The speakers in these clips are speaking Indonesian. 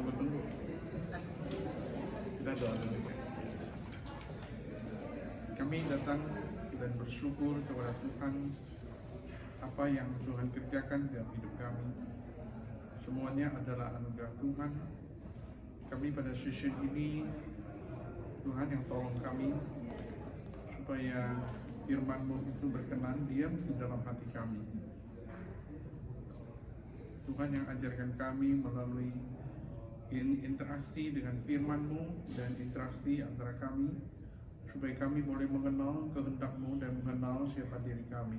tunggu. Kita doa dulu ya. Kami datang dan bersyukur kepada Tuhan apa yang Tuhan kerjakan dalam hidup kami. Semuanya adalah anugerah Tuhan. Kami pada session ini, Tuhan yang tolong kami supaya firman-Mu itu berkenan diam di dalam hati kami. Tuhan yang ajarkan kami melalui interaksi dengan firman-Mu dan interaksi antara kami, supaya kami boleh mengenal kehendak-Mu dan mengenal siapa diri kami.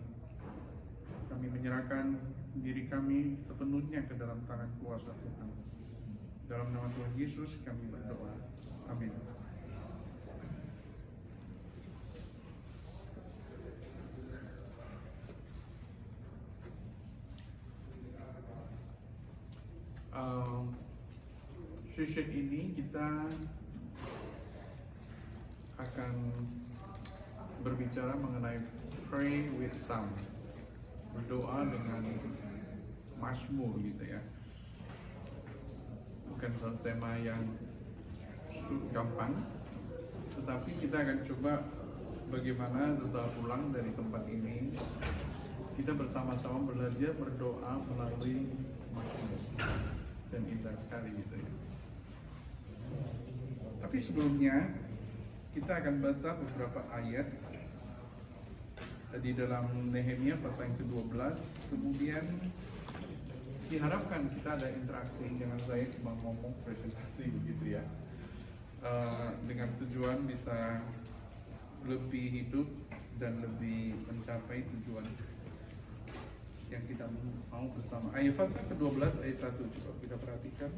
Kami menyerahkan diri kami sepenuhnya ke dalam tangan kuasa Tuhan. Dalam nama Tuhan Yesus kami berdoa. Amin. Session ini kita akan berbicara mengenai pray with psalm, berdoa dengan mazmur gitu ya. Bukan suatu tema yang gampang, tetapi kita akan coba bagaimana setelah pulang dari tempat ini kita bersama-sama belajar berdoa melalui mazmur, dan indah sekali gitu ya. Tapi sebelumnya kita akan baca beberapa ayat di dalam Nehemia pasal yang ke-12. Kemudian diharapkan kita ada interaksi, jangan saya cuma ngomong presentasi begitu ya, dengan tujuan bisa lebih hidup dan lebih mencapai tujuan yang kita mau bersama. Ayat pasal ke-12 ayat 1, coba kita perhatikan.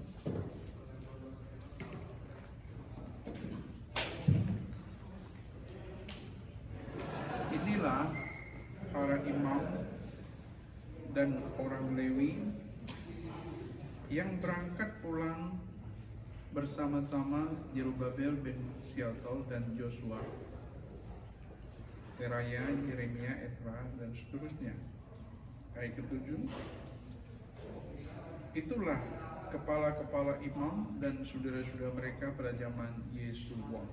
Inilah para imam dan orang Lewi yang berangkat pulang bersama-sama Zerubabel bin Shealtiel dan Joshua, Seraya, Yeremia, Ezra, dan seterusnya. Ayat ke-7, itulah kepala-kepala imam dan saudara-saudara mereka pada zaman Yesua.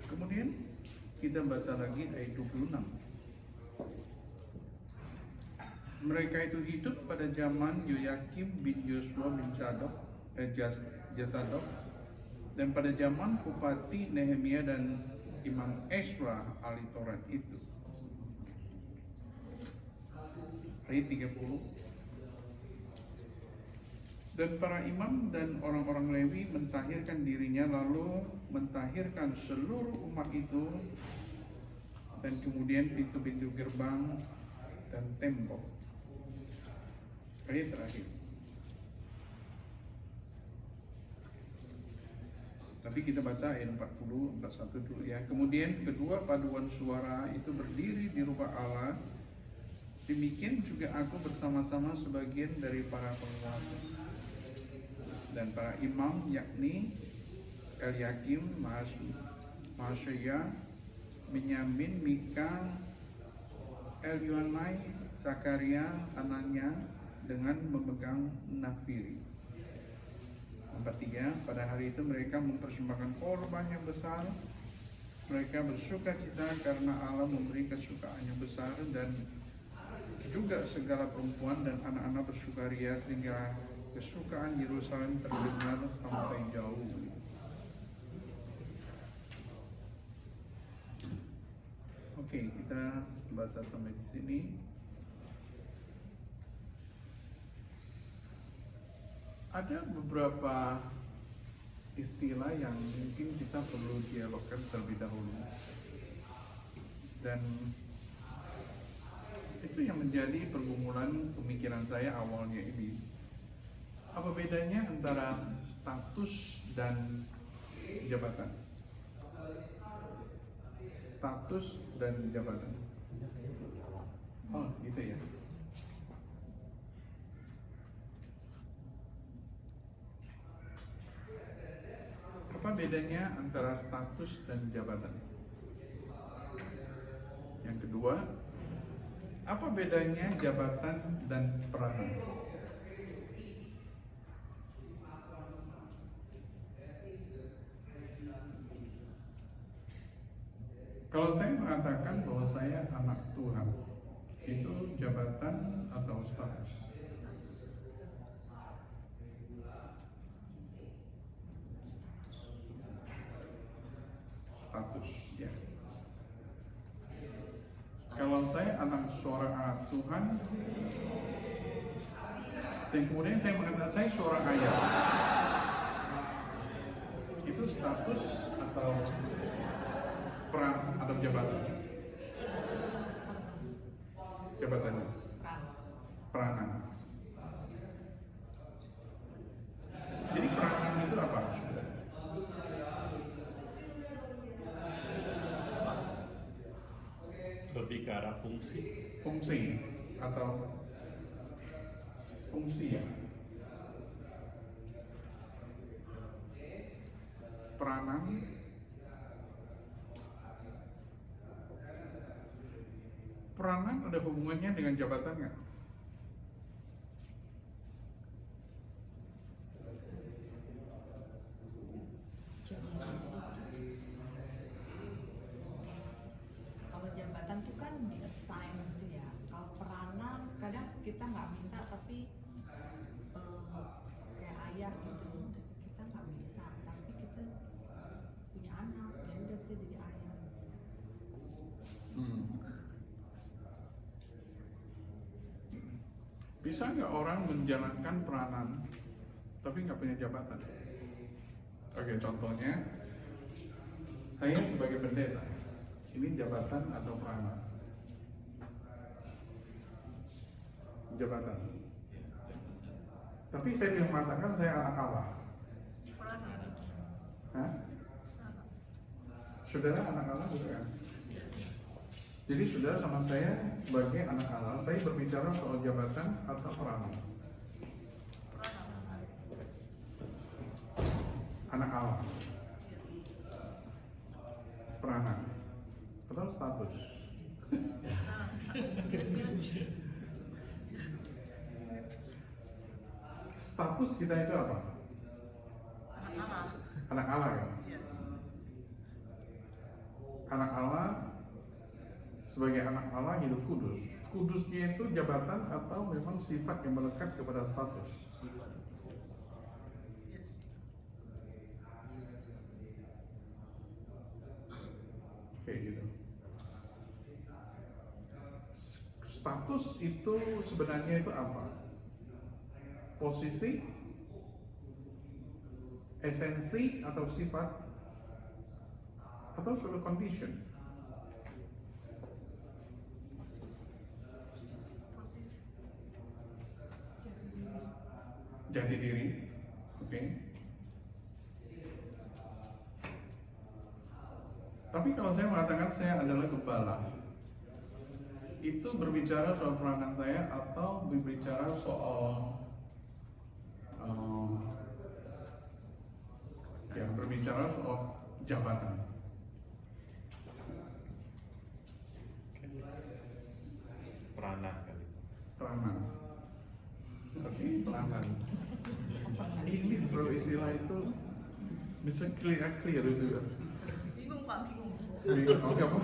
Kemudian kita baca lagi ayat 26. Mereka itu hidup pada zaman Yoyakim bin Yosua bin Jazadok, dan pada zaman Bupati Nehemia dan Imam Ezra ahli Taurat itu. Ayat 30. Dan para imam dan orang-orang Lewi mentahirkan dirinya, lalu mentahirkan seluruh umat itu, dan kemudian pintu-pintu gerbang dan tembok. Ayat terakhir. Tapi kita baca ayat 41 dulu ya. Kemudian kedua paduan suara itu berdiri di rumah Allah. Demikian juga aku bersama-sama sebagian dari para penguasa dan para imam, yakni Eliakim, Maaseiah, Benyamin, Mika, Elyoenai, Zakaria, Anania, dengan memegang nafiri. 43. Pada hari itu mereka mempersembahkan korban yang besar. Mereka bersuka cita karena Allah memberi kesukaan yang besar, dan juga segala perempuan dan anak-anak bersukaria sehingga kesukaan Yerusalem terdengar sampai jauh. Oke, kita baca sampai di sini. Ada beberapa istilah yang mungkin kita perlu dialogkan terlebih dahulu, dan itu yang menjadi pergumulan pemikiran saya awalnya ini. Apa bedanya antara status dan jabatan? Status dan jabatan. Oh, gitu ya. Apa bedanya antara status dan jabatan? Yang kedua, apa bedanya jabatan dan peranan? Kalau saya mengatakan bahwa saya anak Tuhan, itu jabatan atau status? Status, ya. Kalau saya seorang anak Tuhan, dan kemudian saya mengatakan saya seorang ayah, itu status atau peran atau jabatan? Jabatannya, peranan. Jadi peranan itu apa? Lebih ke arah fungsi. Fungsi atau fungsi ya. Peranan. Peranan ada hubungannya dengan jabatan nggak? Kalau jabatan tuh kan di assign gitu ya. Kalau peranan kadang kita nggak minta tapi kayak ayah gitu kita nggak minta tapi kita punya anak ya udah kita jadi ayah. Bisa nggak orang menjalankan peranan tapi nggak punya jabatan? Oke, contohnya saya sebagai pendeta, ini jabatan atau peranan? Jabatan. Tapi saya yang mengatakan saya anak Allah. Hah? Saudara anak Allah bukan? Jadi saudara sama saya sebagai anak Allah, saya berbicara soal jabatan atau peranan? Anak Allah, peranan atau status? Status kita itu apa? Anak Allah kan? Anak Allah, sebagai anak Allah hidup kudus. Kudusnya itu jabatan atau memang sifat yang melekat kepada status? Kayak gitu. Status itu sebenarnya itu apa? Posisi, esensi atau sifat, atau suatu condition? Jati diri, oke. Tapi kalau saya mengatakan saya adalah gembala, itu berbicara soal peranan saya atau berbicara soal berbicara soal jabatan? Peranan kali. Peranan. Oke, peranan. Ini bro istilah itu bisa clear juga. Bingung Pak, bingung. Bingung, oke apa?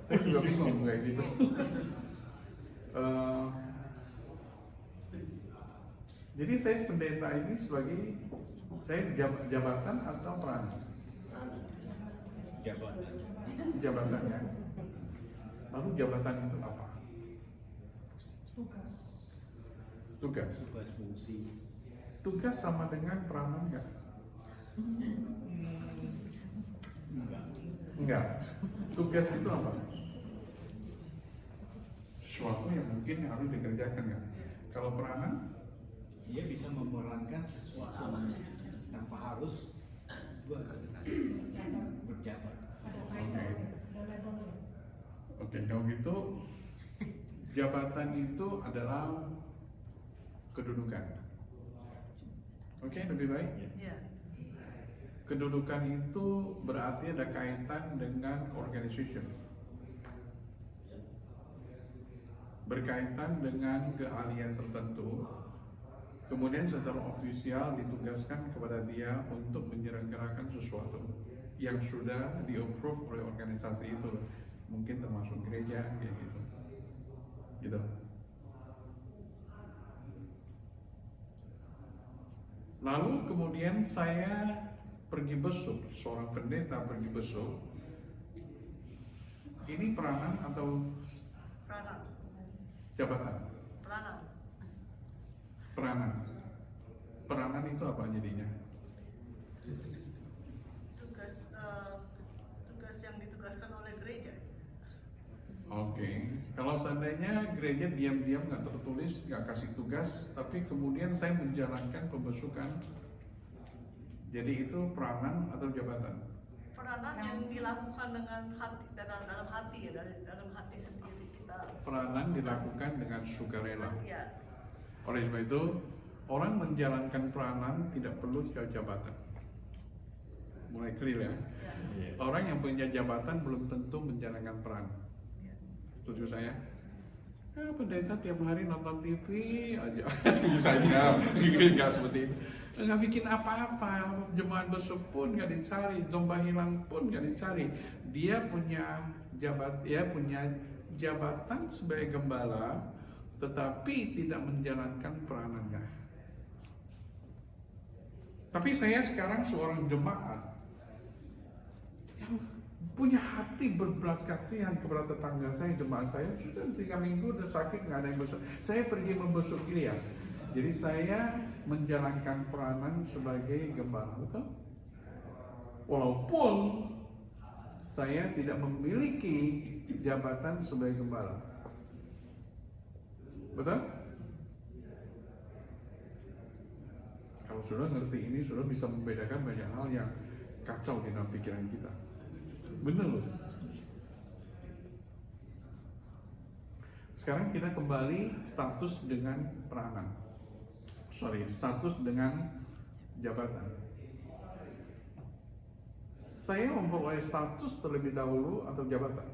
Saya juga bingung kayak gitu. Jadi saya pendeta ini sebagai saya jabatan atau peranan? Jabatan. Jabatannya. Lalu jabatan itu apa? Tugas. Fungsi. Tugas sama dengan peranan nggak? Enggak. Tugas itu apa? Sesuatu yang mungkin harus dikerjakan ya. Kalau peranan? Dia bisa memerankan sesuatu tanpa harus berjabat. Oke, kalau gitu jabatan itu adalah kedudukan. Oke, lebih baik. Iya. Kedudukan itu berarti ada kaitan dengan organization, berkaitan dengan keahlian tertentu, kemudian secara ofisial ditugaskan kepada dia untuk menyelenggarakan sesuatu. yang sudah di-approve oleh organisasi itu, mungkin termasuk gereja kayak gitu. Lalu kemudian saya pergi besuk, seorang pendeta pergi besuk. Ini peranan atau Peranan. jabatan? Peranan. Peranan. Peranan itu apa jadinya? Tugas yang ditugaskan oleh gereja. Oke, kalau seandainya gereja diam-diam nggak tertulis, nggak kasih tugas, tapi kemudian saya menjalankan pembesukan, jadi itu peranan atau jabatan? Peranan yang dilakukan dengan hati, dalam hati ya, dalam hati sendiri kita. Peranan dilakukan dengan sukarela. Ya, Oleh sebab itu, orang menjalankan peranan tidak perlu jabatan. Mulai clear ya. ya, Iya. Orang yang punya jabatan belum tentu menjalankan peran. ya. Setuju saya? Pendeta tiap hari nonton TV aja, misalnya, nggak seperti itu. Nggak bikin apa-apa, jemaat besok pun nggak dicari, domba hilang pun nggak dicari. Dia punya jabatan sebagai gembala, tetapi tidak menjalankan peranannya. Tapi saya sekarang seorang jemaat yang punya hati berbelas kasihan kepada tetangga saya, jemaat saya sudah 3 minggu udah sakit, nggak ada yang besuk. Saya pergi membesuk dia. Jadi saya menjalankan peranan sebagai gembala, betul? Walaupun saya tidak memiliki jabatan sebagai gembala, betul? Kalau sudah ngerti ini, sudah bisa membedakan banyak hal yang kacau di dalam pikiran kita. Bener loh. Sekarang kita kembali status dengan peranan. Status dengan jabatan. Saya memperoleh status terlebih dahulu atau jabatan?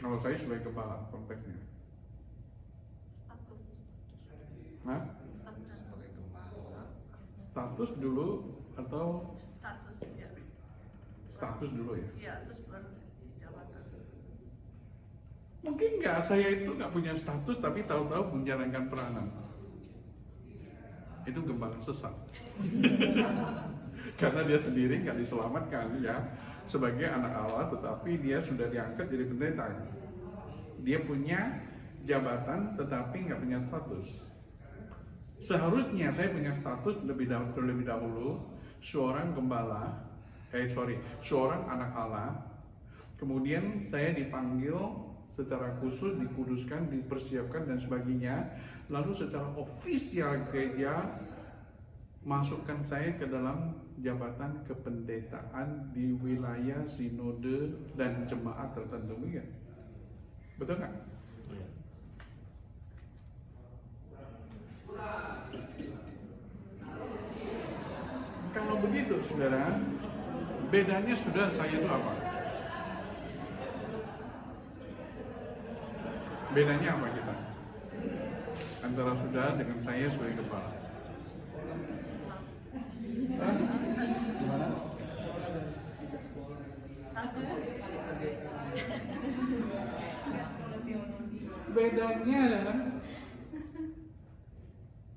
Kalau saya sebagai kepala konteksnya. Hah? Status dulu atau Status ya. status dulu ya? Iya, terus baru jabatan. Mungkin nggak, saya itu nggak punya status tapi tahu-tahu menjalankan peranan. Itu gembala sesat. Karena dia sendiri nggak diselamatkan ya sebagai anak Allah, tetapi dia sudah diangkat jadi pendeta. Dia punya jabatan tetapi nggak punya status. Seharusnya saya punya status terlebih dahulu seorang gembala, seorang anak Allah. Kemudian saya dipanggil secara khusus, dikuduskan, dipersiapkan dan sebagainya. Lalu secara ofisial gereja masukkan saya ke dalam jabatan kependetaan di wilayah sinode dan jemaat tertentu, ya? Betul nggak? Iya. Kalau begitu, saudara, bedanya sudah saya itu apa? Bedanya apa kita? Antara saudara dengan saya sebagai kepala. Hah? Gimana? Status. Bedanya,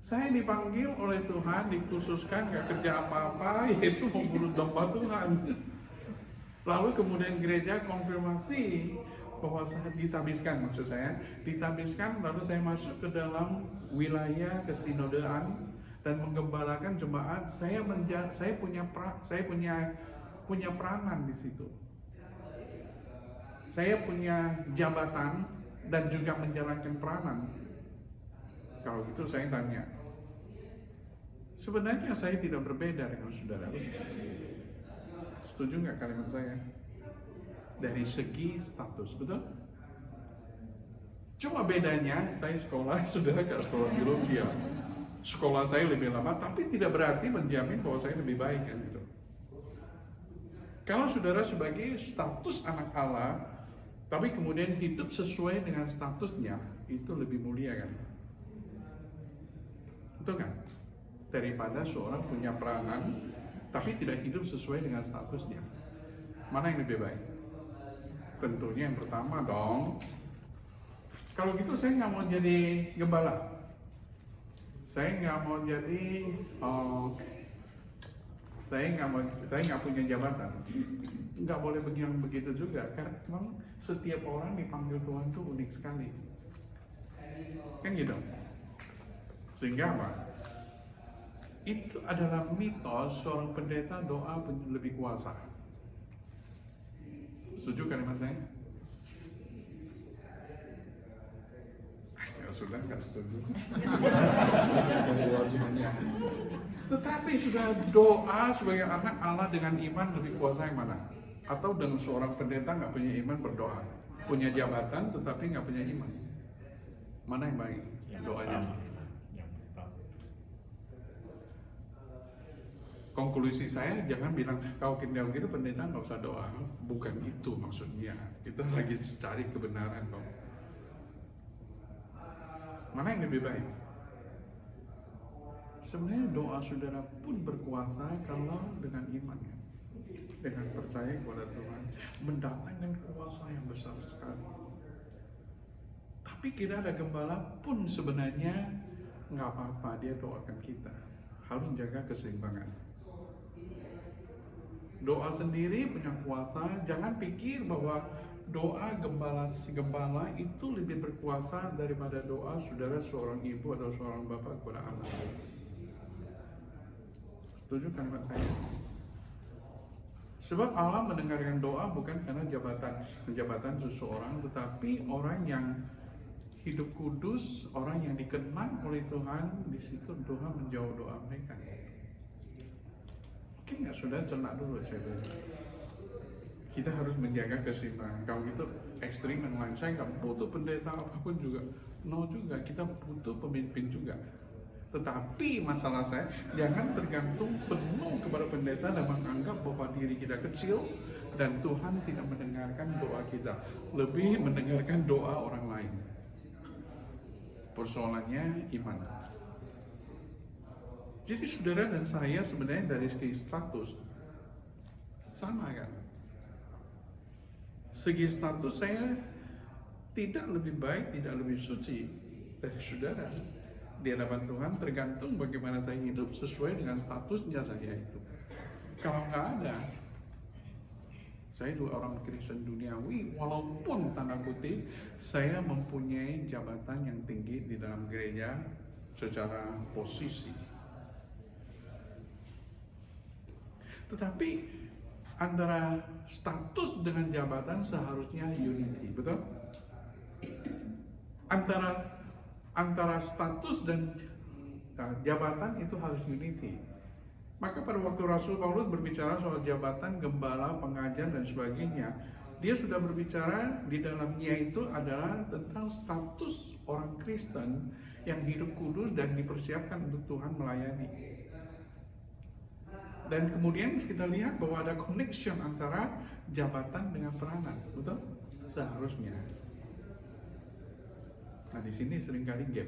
saya dipanggil oleh Tuhan, dikhususkan gak kerja apa-apa, yaitu mengurus domba Tuhan. Lalu kemudian gereja konfirmasi bahwa saya ditabiskan, maksud saya ditabiskan, lalu saya masuk ke dalam wilayah kesinodean dan menggembalakan jemaat. Saya punya peranan di situ. Saya punya jabatan dan juga menjalankan peranan. Kalau gitu saya tanya, sebenarnya saya tidak berbeda dengan saudara. Setuju nggak kalimat saya? Dari segi status, betul? Cuma bedanya, saya sekolah, saudara nggak sekolah biologi ya. Sekolah saya lebih lama, tapi tidak berarti menjamin bahwa saya lebih baik kan gitu. Kalau saudara sebagai status anak Allah, tapi kemudian hidup sesuai dengan statusnya, itu lebih mulia kan? Betul kan? Daripada seorang punya peranan, tapi tidak hidup sesuai dengan statusnya. Mana yang lebih baik? Tentunya yang pertama dong. Kalau gitu saya nggak mau jadi gembala. Saya nggak mau jadi, saya nggak punya jabatan. Nggak boleh begitu juga, karena memang setiap orang dipanggil Tuhan tuh unik sekali. Kan gitu. Sehingga apa? Itu adalah mitos seorang pendeta doa lebih kuasa. Setuju kalimat saya? Ya sudah, nggak setuju. Tetapi sudah doa sebagai anak Allah dengan iman lebih kuasa yang mana? Atau dengan seorang pendeta nggak punya iman berdoa, punya jabatan tetapi nggak punya iman? Mana yang baik doanya? Yang pertama. Konklusi saya jangan bilang kalau gitu pendeta nggak usah doa. Bukan itu maksudnya. Itu lagi cari kebenaran dong. Mana yang lebih baik? Sebenarnya doa saudara pun berkuasa kalau dengan iman, dengan percaya kepada Tuhan, mendatangkan kuasa yang besar sekali. Tapi kita ada gembala pun sebenarnya nggak apa-apa, dia doakan kita. Harus jaga keseimbangan. Doa sendiri punya kuasa. Jangan pikir bahwa doa gembala itu lebih berkuasa daripada doa saudara seorang ibu atau seorang bapak kepada anak. Setuju kalimat saya? Sebab Allah mendengarkan doa bukan karena jabatan seseorang, tetapi orang yang hidup kudus, orang yang dikenal oleh Tuhan, di situ Tuhan menjawab doa mereka. Oke nggak, sudah cernak dulu saya bilang. Kita harus menjaga keseimbangan. Kalau gitu ekstrim yang lain, saya nggak butuh pendeta apapun juga. No juga, kita butuh pemimpin juga. Tetapi masalah saya, jangan tergantung penuh kepada pendeta dan menganggap bahwa diri kita kecil dan Tuhan tidak mendengarkan doa kita. Lebih mendengarkan doa orang lain. Persoalannya iman. Jadi saudara dan saya sebenarnya dari segi status sama kan? Segi status saya tidak lebih baik, tidak lebih suci dari saudara. Di hadapan Tuhan tergantung bagaimana saya hidup sesuai dengan statusnya saya itu. Kalau nggak ada, saya juga orang Kristen duniawi, walaupun tanda kutip saya mempunyai jabatan yang tinggi di dalam gereja secara posisi. Tetapi antara status dengan jabatan seharusnya unity, betul? Antara status dan jabatan itu harus unity. Maka pada waktu Rasul Paulus berbicara soal jabatan, gembala, pengajar dan sebagainya, dia sudah berbicara di dalamnya itu adalah tentang status orang Kristen yang hidup kudus dan dipersiapkan untuk Tuhan melayani. Dan kemudian kita lihat bahwa ada connection antara jabatan dengan peranan, betul? Seharusnya. Nah di sini seringkali gap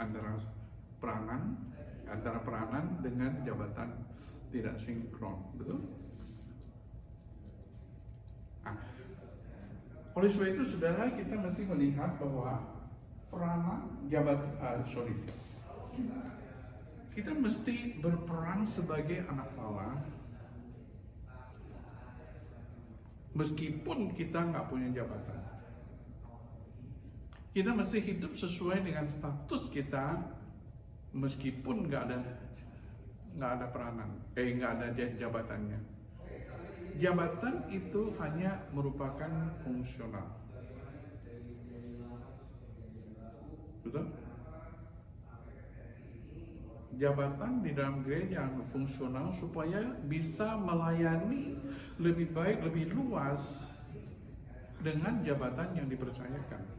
antara peranan dengan jabatan tidak sinkron, betul? Nah, oleh sebab itu saudara, kita mesti melihat bahwa kita mesti berperan sebagai anak Allah meskipun kita nggak punya jabatan. Kita mesti hidup sesuai dengan status kita meskipun nggak ada peranan, nggak ada jabatannya. Jabatan itu hanya merupakan fungsional, betul? Jabatan di dalam gereja fungsional supaya bisa melayani lebih baik, lebih luas dengan jabatan yang dipercayakan.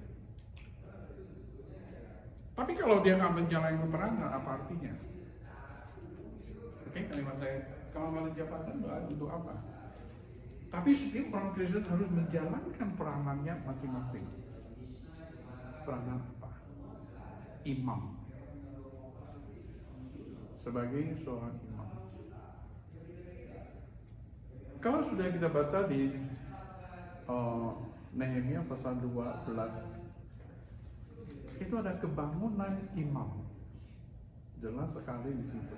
Tapi kalau dia nggak menjalankan peranan, apa artinya? Oke, kalimat saya, kalau nggak ada jabatan, untuk apa? Tapi setiap orang Kristen harus menjalankan peranannya masing-masing. Peranan apa? Imam. sebagai seorang imam. Kalau sudah kita baca di Nehemia pasal 12, itu ada kebangunan imam, jelas sekali di situ.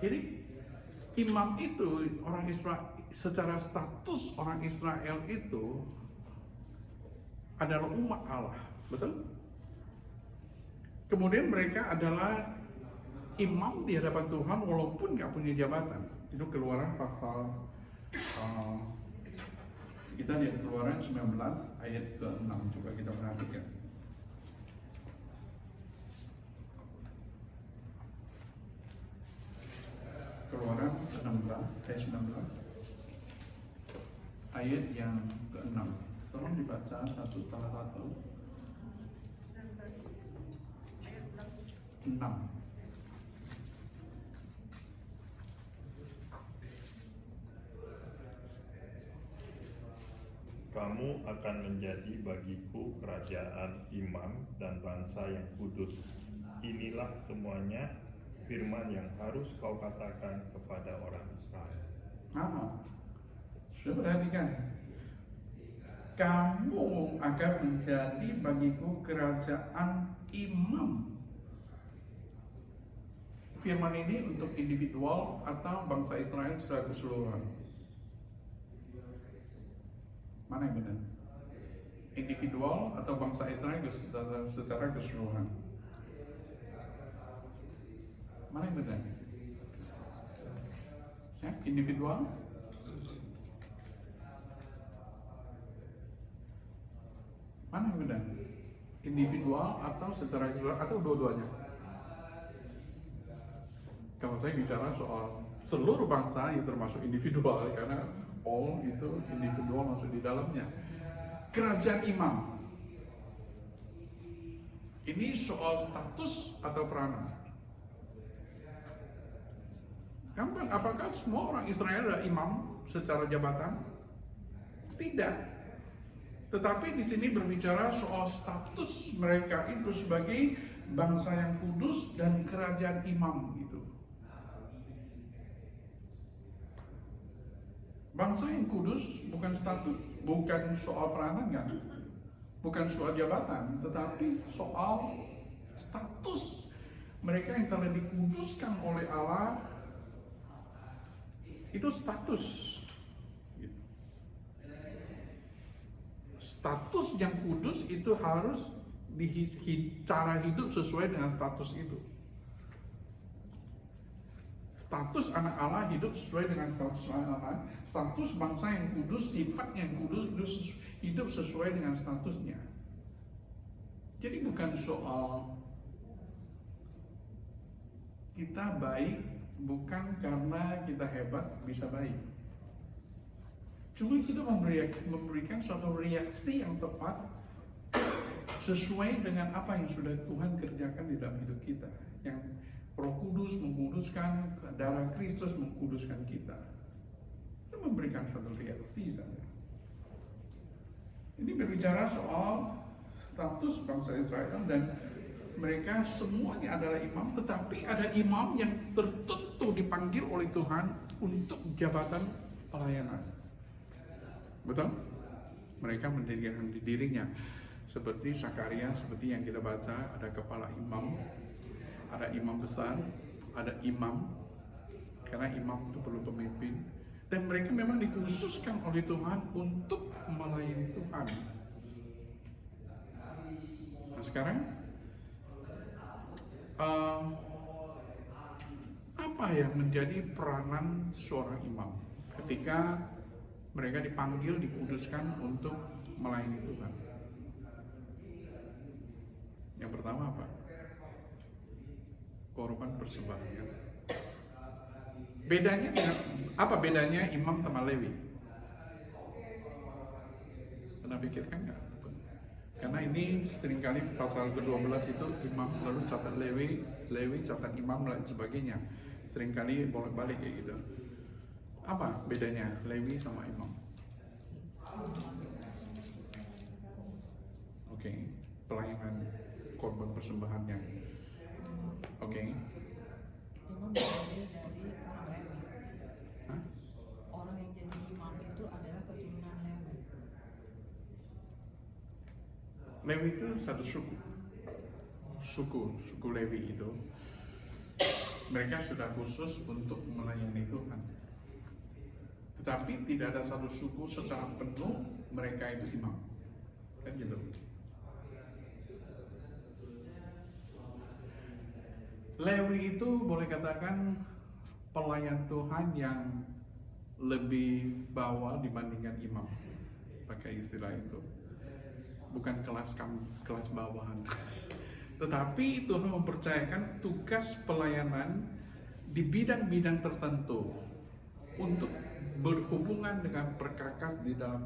Jadi imam itu orang Israel, secara status orang Israel itu adalah umat Allah, betul? Kemudian mereka adalah imam di hadapan Tuhan walaupun nggak punya jabatan. Itu Keluaran pasal kita lihat Keluaran 19 ayat ke-6, coba kita perhatikan. Keluaran 16 ayat 19 ayat yang ke-6. Tolong dibaca salah satu. 19 ayat 6. Kamu akan menjadi bagiku kerajaan imam dan bangsa yang kudus. Inilah semuanya firman yang harus kau katakan kepada orang Israel. Sudah perhatikan. Kamu akan menjadi bagiku kerajaan imam. Firman ini untuk individual atau bangsa Israel secara keseluruhan? Mana yang benar? Individual atau bangsa Israel secara keseluruhan? Mana yang benar? Ya, individual? Mana yang benar? Individual atau secara keseluruhan atau dua-duanya? Kalau saya bicara soal seluruh bangsa itu termasuk individual, karena all itu individual masuk di dalamnya. Kerajaan imam ini soal status atau peranan. Gampang, apakah semua orang Israel adalah imam secara jabatan? Tidak. Tetapi di sini berbicara soal status mereka itu sebagai bangsa yang kudus dan kerajaan imam gitu. Bangsa yang kudus bukan status, bukan soal peranan kan? Bukan soal jabatan, tetapi soal status mereka yang telah dikuduskan oleh Allah. Itu status. Status yang kudus itu harus cara hidup sesuai dengan status itu. Status anak Allah hidup sesuai dengan status anak Allah. Status bangsa yang kudus, sifat yang kudus hidup sesuai dengan statusnya. Jadi bukan soal kita baik bukan karena kita hebat bisa baik. Cuma kita memberikan suatu reaksi yang tepat sesuai dengan apa yang sudah Tuhan kerjakan di dalam hidup kita. Yang Roh Kudus mengkuduskan, darah Kristus mengkuduskan kita. Kita memberikan suatu reaksi saja. Ini berbicara soal status bangsa Israel dan mereka semuanya adalah imam, tetapi ada imam yang tertentu dipanggil oleh Tuhan untuk jabatan pelayanan. Betul? Mereka mendirikan dirinya seperti Zakaria, seperti yang kita baca, ada kepala imam, ada imam besar, ada imam, karena imam itu perlu pemimpin, dan mereka memang dikhususkan oleh Tuhan untuk melayani Tuhan. Nah sekarang apa yang menjadi peranan seorang imam ketika mereka dipanggil, dikuduskan untuk melayani Tuhan? Yang pertama apa? Korban persembahan. Bedanya dengan apa bedanya imam sama Lewi? Pernah pikirkan nggak? Karena ini seringkali pasal ke-12 itu imam lalu catat Lewi catat imam dan sebagainya. Seringkali bolak-balik kayak gitu. Apa bedanya Lewi sama imam? Oke, pelayanan korban persembahannya. Oke. Imam diambil dari orang Lewi. Hah? Orang yang jadi imam itu adalah keturunan Lewi. Lewi itu satu suku. Suku Lewi itu mereka sudah khusus untuk melayani Tuhan. Tetapi tidak ada satu suku secara penuh mereka itu imam. Kan gitu. Lewi itu boleh katakan pelayan Tuhan yang lebih bawah dibandingkan imam. Pakai istilah itu. Bukan kelas bawahan. Tetapi Tuhan mempercayakan tugas pelayanan di bidang-bidang tertentu untuk berhubungan dengan perkakas di dalam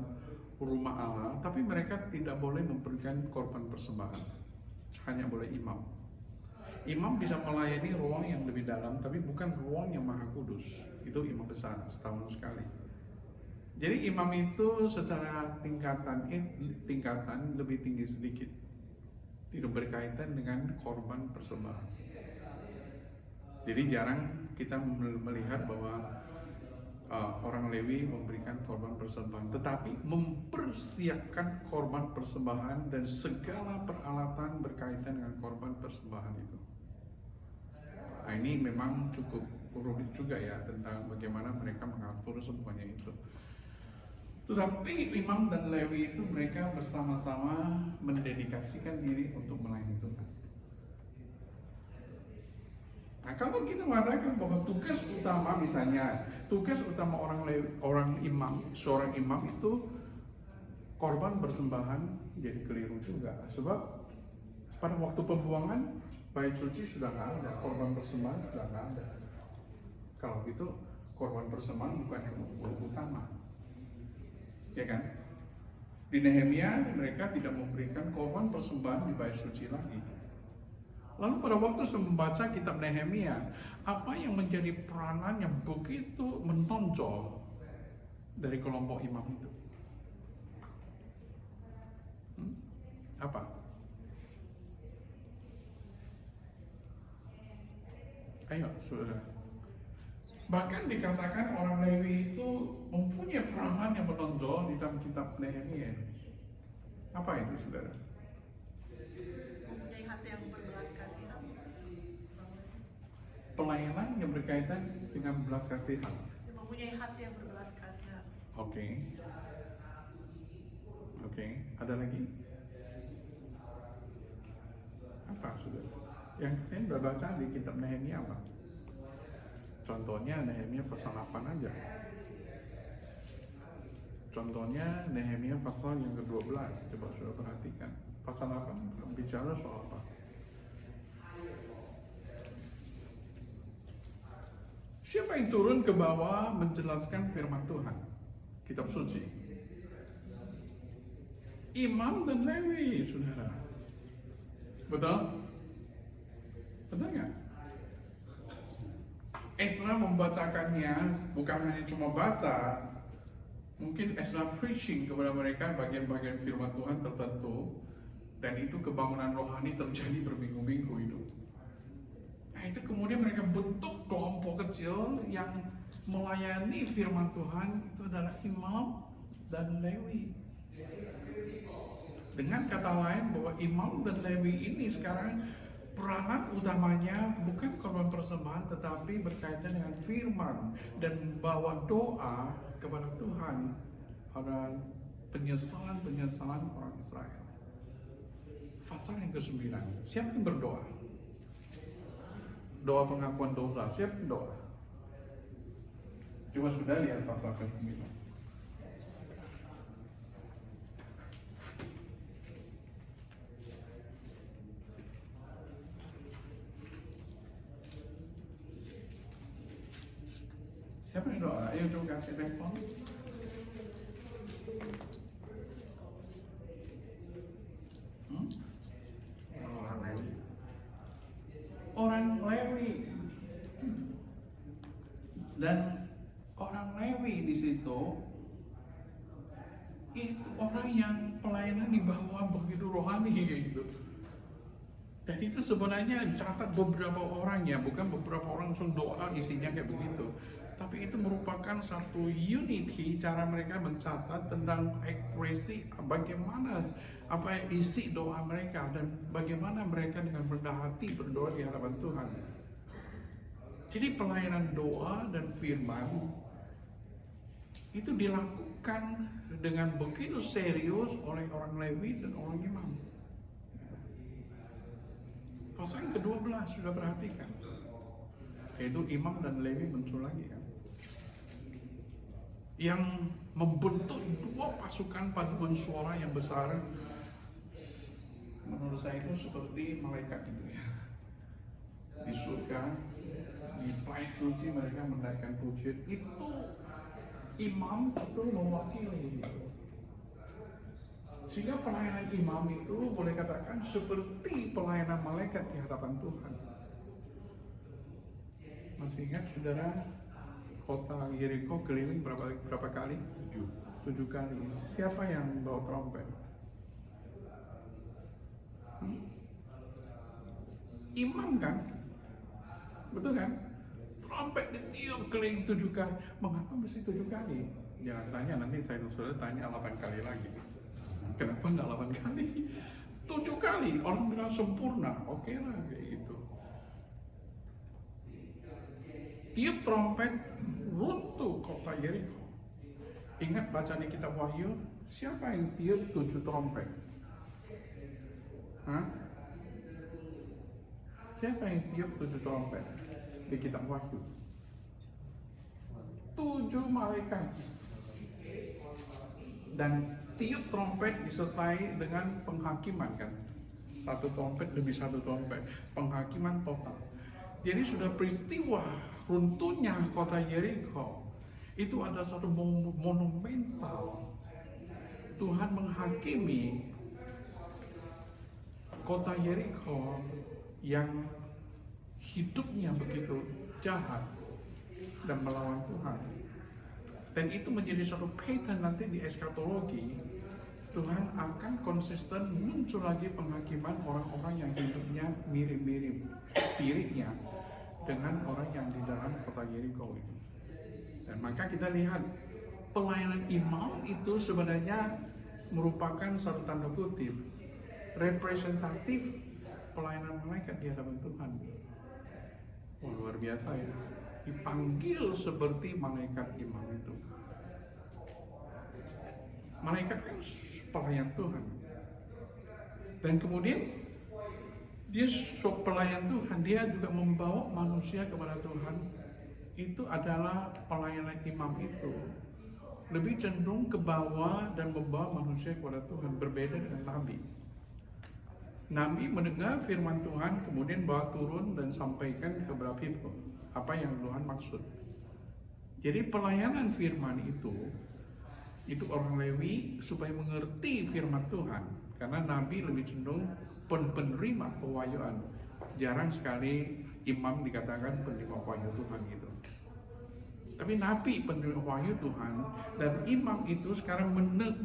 rumah Allah, tapi mereka tidak boleh memberikan korban persembahan. Hanya boleh imam. Imam bisa melayani ruang yang lebih dalam, tapi bukan ruang yang maha kudus. Itu imam besar, setahun sekali. Jadi imam itu secara tingkatan lebih tinggi sedikit. Tidak berkaitan dengan korban persembahan. Jadi jarang kita melihat bahwa orang Lewi memberikan korban persembahan, tetapi mempersiapkan korban persembahan dan segala peralatan berkaitan dengan korban persembahan itu. Nah, ini memang cukup rumit juga ya tentang bagaimana mereka mengatur semuanya itu. Tetapi imam dan Lewi itu mereka bersama-sama mendedikasikan diri untuk melayani Tuhan. Nah, kalau kita mengatakan bahwa tugas utama misalnya, tugas utama seorang imam itu korban persembahan, jadi keliru juga. Sebab pada waktu pembuangan bait suci sudah nggak ada, korban persembahan sudah nggak ada. Kalau gitu korban persembahan bukan yang utama, ya kan? Di Nehemia mereka tidak memberikan korban persembahan di bait suci lagi. Lalu pada waktu saya membaca kitab Nehemia, apa yang menjadi peranan yang begitu menonjol dari kelompok imam itu? Apa? Ayo, saudara. Bahkan dikatakan orang Lewi itu mempunyai peranan yang menonjol di dalam kitab Nehemia. Apa itu, saudara? Mempunyai hati yang berbelas kasihan. Pelayanan yang berkaitan dengan belas kasihan. Mempunyai hati yang berbelas kasihan. Oke. Ada lagi? Apa, saudara? Yang kita sudah baca di kitab Nehemia apa? Contohnya Nehemia pasal 8 aja. Contohnya Nehemia pasal yang ke-12. Coba saudara perhatikan. Pasal 8 bicara soal apa? Siapa yang turun ke bawah menjelaskan firman Tuhan? Kitab suci. Imam dan Lewi, saudara. Betul? Betul nggak? Ezra membacakannya bukan hanya cuma baca, mungkin Ezra preaching kepada mereka bagian-bagian firman Tuhan tertentu, dan itu kebangunan rohani terjadi berminggu-minggu itu. Nah, itu kemudian mereka bentuk kelompok kecil yang melayani firman Tuhan, itu adalah imam dan Lewi. Dengan kata lain bahwa imam dan Lewi ini sekarang peranan utamanya bukan korban persembahan, tetapi berkaitan dengan firman dan bawa doa kepada Tuhan pada penyesalan orang Israel. Pasal yang ke-9, siapa yang berdoa? Doa pengakuan dosa, siapa yang doa? Coba sudah lihat pasal ke-9. Siapa yang doa? Ayo coba kasih respon. Orang Lewi. Dan orang Lewi di situ itu orang yang pelayanan di bawah begitu rohani gitu. Dan itu sebenarnya catat beberapa orang ya, bukan beberapa orang langsung doa isinya kayak begitu. Tapi itu merupakan satu unity cara mereka mencatat tentang ekspresi bagaimana apa isi doa mereka dan bagaimana mereka dengan rendah hati berdoa di hadapan Tuhan. Jadi pelayanan doa dan firman itu dilakukan dengan begitu serius oleh orang Lewi dan orang imam. Pasal yang ke-12 sudah perhatikan, yaitu imam dan Lewi muncul lagi kan, yang membentuk dua pasukan paduan suara yang besar. Menurut saya itu seperti malaikat itu ya, di surga, di bait suci mereka menaikkan pujian. Itu imam itu mewakili gitu. Sehingga pelayanan imam itu boleh katakan seperti pelayanan malaikat di hadapan Tuhan. Masih ingat saudara kota Yeriko keliling berapa kali? 7 kali. Siapa yang bawa trompet? Imam kan? Betul kan? Trompet ditiup keliling 7 kali. Mengapa mesti 7 kali? Jangan tanya, nanti saya sudah tanya 8 kali lagi. Kenapa nggak 8 kali? 7 kali, orang bilang sempurna, oke lah kayak gitu. Tiup trompet, runtuh kota Yeriko. Ingat baca di kitab Wahyu, siapa yang tiup 7 trompet? Hah? Siapa yang tiup 7 trompet di kitab Wahyu? 7 malaikat. Dan tiup trompet disertai dengan penghakiman kan, satu trompet demi satu trompet, penghakiman total. Jadi sudah peristiwa runtuhnya kota Yeriko itu ada satu monumental. Tuhan menghakimi kota Yeriko yang hidupnya begitu jahat dan melawan Tuhan. Dan itu menjadi suatu pattern nanti di eskatologi. Tuhan akan konsisten muncul lagi penghakiman orang-orang yang hidupnya mirip-mirip spiritnya dengan orang yang di dalam kota Yeriko itu. Dan maka kita lihat pelayanan imam itu sebenarnya merupakan satu tanda kutip representatif pelayanan malaikat di hadapan Tuhan. Oh, luar biasa ya. Dipanggil seperti malaikat imam itu. Malaikat kan pelayan Tuhan. Dan kemudian dia pelayan Tuhan, dia juga membawa manusia kepada Tuhan. Itu adalah pelayanan imam itu. Lebih cenderung ke bawah dan membawa manusia kepada Tuhan, berbeda dengan nabi. Nabi mendengar firman Tuhan, kemudian bawa turun dan sampaikan kepada people apa yang Tuhan maksud. Jadi pelayanan firman itu orang Lewi supaya mengerti firman Tuhan, karena Nabi lebih cenderung penerima pewahyuan. Jarang sekali imam dikatakan penerima wahyu Tuhan gitu. Tapi Nabi penerima wahyu Tuhan, dan imam itu sekarang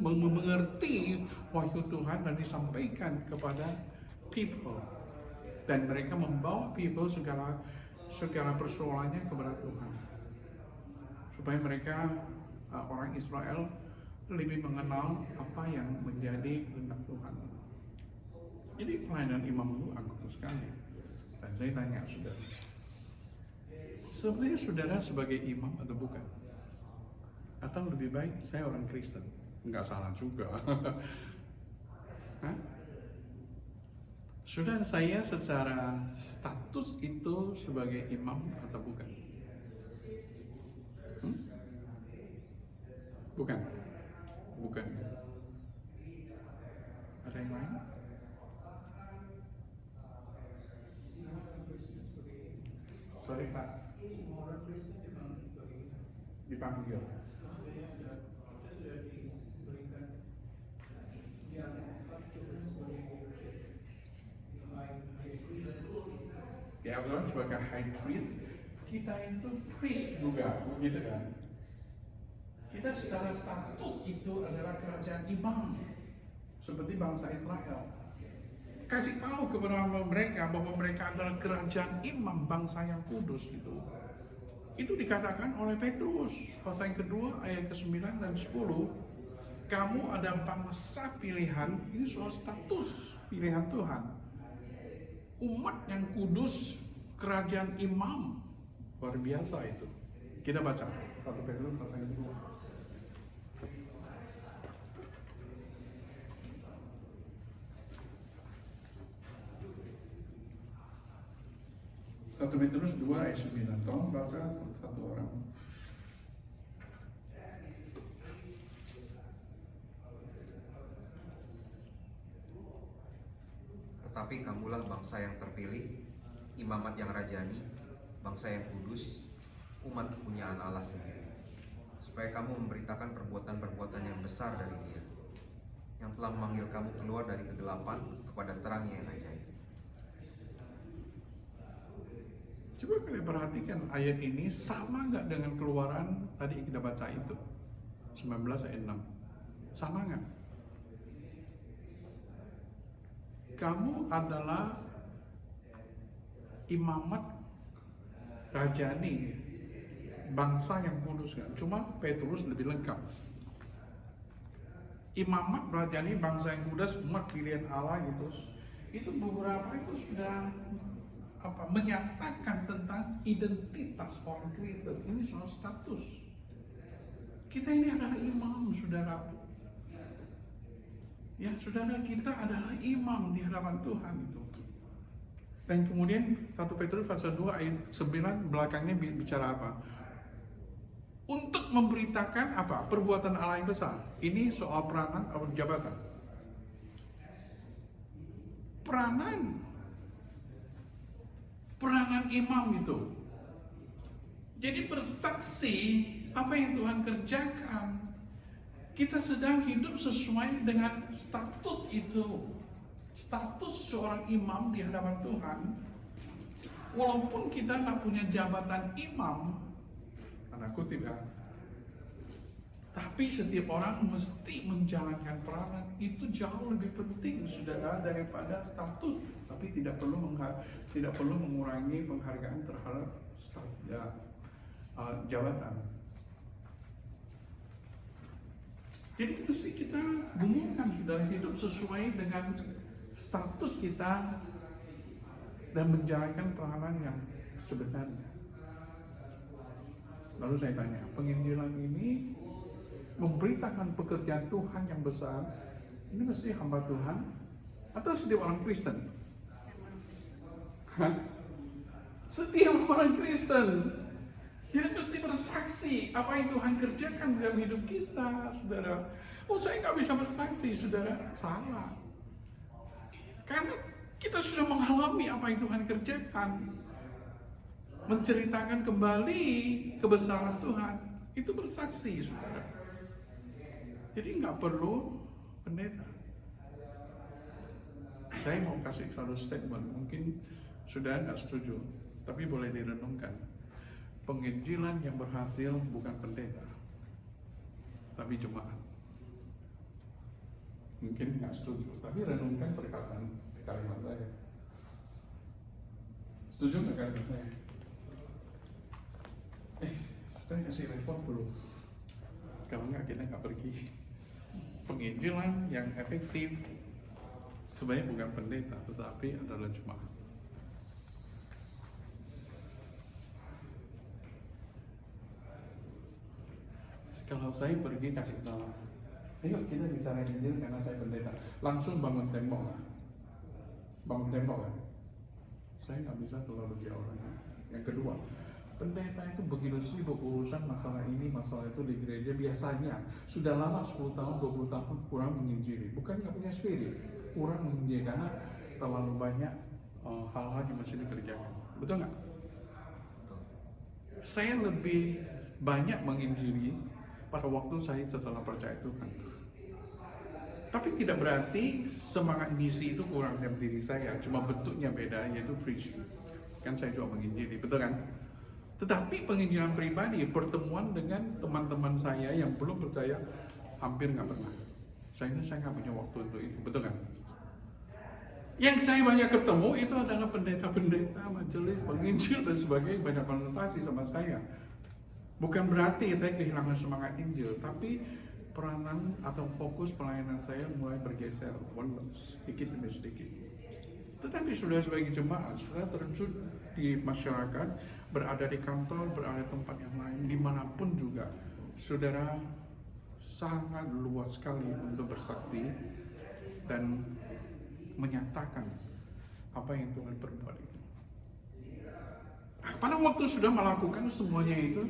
mengerti wahyu Tuhan dan disampaikan kepada people, dan mereka membawa people segala persoalannya kepada Tuhan, supaya mereka orang Israel lebih mengenal apa yang menjadi kehendak Tuhan. Jadi pelayanan imam itu agung sekali. Dan saya tanya saudara, sebenarnya saudara sebagai imam atau bukan? Atau lebih baik saya orang Kristen? Enggak salah juga. Hah? Saudara, saya secara status itu sebagai imam atau bukan? Bukan? Bukan. Ada yang lain? Sorry Pak, dipanggil. Ya, orang sebagai high priest, kita itu priest juga, gitu kan? Kita secara status itu adalah kerajaan imam, seperti bangsa Israel. kasih tahu kepada mereka bahwa mereka adalah kerajaan imam bangsa yang kudus gitu. Itu dikatakan oleh Petrus pasal yang kedua ayat ke-9 dan 10. Kamu ada bangsa pilihan, ini soal status pilihan Tuhan. Umat yang kudus, kerajaan imam. Luar biasa itu. Kita baca 1 Petrus pasal yang kedua. 1 Petrus 2 ayat 9. Tolong baca satu orang. Tetapi kamulah bangsa yang terpilih, imamat yang rajani, bangsa yang kudus, umat kepunyaan Allah sendiri, supaya kamu memberitakan perbuatan-perbuatan yang besar dari Dia, yang telah memanggil kamu keluar dari kegelapan kepada terang-Nya yang ajaib. Coba kalian perhatikan ayat ini sama nggak dengan Keluaran tadi kita baca itu 19 ayat 6. Sama nggak? Kamu adalah imamat rajani, bangsa yang kudus kan? Cuma Petrus lebih lengkap. Imamat rajani, bangsa yang kudus, umat pilihan Allah gitu. Itu beberapa itu sudah menyatakan tentang identitas orang Kristen. Ini soal status. Kita ini adalah imam, saudara. Ya, saudara, kita adalah imam di hadapan Tuhan itu. Dan kemudian 1 Petrus pasal 2 ayat 9 belakangnya bicara apa? Untuk memberitakan apa? Perbuatan Allah yang besar. Ini soal peranan atau jabatan. Peranan imam itu. Jadi bersaksi apa yang Tuhan kerjakan. Kita sedang hidup sesuai dengan status itu. Status seorang imam di hadapan Tuhan. Walaupun kita nggak punya jabatan imam, tanda kutip ya, tapi setiap orang mesti menjalankan peranan. Itu jauh lebih penting, saudara, daripada status. Tapi tidak perlu mengurangi penghargaan terhadap jabatan. Jadi mesti kita bumbukan, saudara, hidup sesuai dengan status kita dan menjalankan peranan yang sebenarnya. Lalu saya tanya, penginjilan ini memberitakan pekerjaan Tuhan yang besar, ini mesti hamba Tuhan atau setiap orang Kristen? Setiap orang Kristen. Jadi mesti bersaksi apa yang Tuhan kerjakan dalam hidup kita, saudara. Oh, saya nggak bisa bersaksi, saudara. Salah. Karena kita sudah mengalami apa yang Tuhan kerjakan. Menceritakan kembali kebesaran Tuhan. Itu bersaksi, saudara. Jadi nggak perlu pendeta. Saya mau kasih satu statement, mungkin sudah nggak setuju, tapi boleh direnungkan. Penginjilan yang berhasil bukan pendeta, tapi jemaat. Mungkin nggak setuju, tapi renungkan perkataan kalimat saya. Setuju nggak kalimat saya? Saya kasih respon dulu. Kalau nggak kita nggak pergi. Penginjilan yang efektif sebenarnya bukan pendeta, tetapi adalah jemaat. Kalau saya pergi kasih tahu, ayo kita bicara Injil karena saya pendeta, langsung bangun tembok lah. Bangun tembok kan? Saya nggak bisa terlalu jauh. Yang kedua, pendeta itu begitu sibuk urusan masalah ini, masalah itu di gereja. Biasanya sudah lama 10 tahun, 20 tahun kurang menginjili. Bukan nggak punya spirit, kurang menginjili karena terlalu banyak hal-hal yang mesti dikerjakan. Betul nggak? Saya lebih banyak menginjili pada waktu saya setelah percaya Tuhan. Tapi tidak berarti semangat misi itu kurang dalam diri saya. Cuma bentuknya beda, yaitu preaching. Kan saya juga menginjili, betul kan? Tetapi penginjilan pribadi, pertemuan dengan teman-teman saya yang belum percaya, hampir nggak pernah. Saya nggak punya waktu untuk itu, betul kan? Yang saya banyak ketemu itu adalah pendeta-pendeta, majelis, penginjil dan sebagainya banyak konsultasi sama saya. Bukan berarti saya kehilangan semangat Injil, tapi peranan atau fokus pelayanan saya mulai bergeser sedikit demi sedikit. Tetapi sudah sebagai jemaat, sudah terjun di masyarakat, berada di kantor, berada di tempat yang lain, dimanapun juga, saudara sangat luas sekali untuk bersaksi dan menyatakan apa yang Tuhan perbuat itu. Pada waktu sudah melakukan semuanya itu,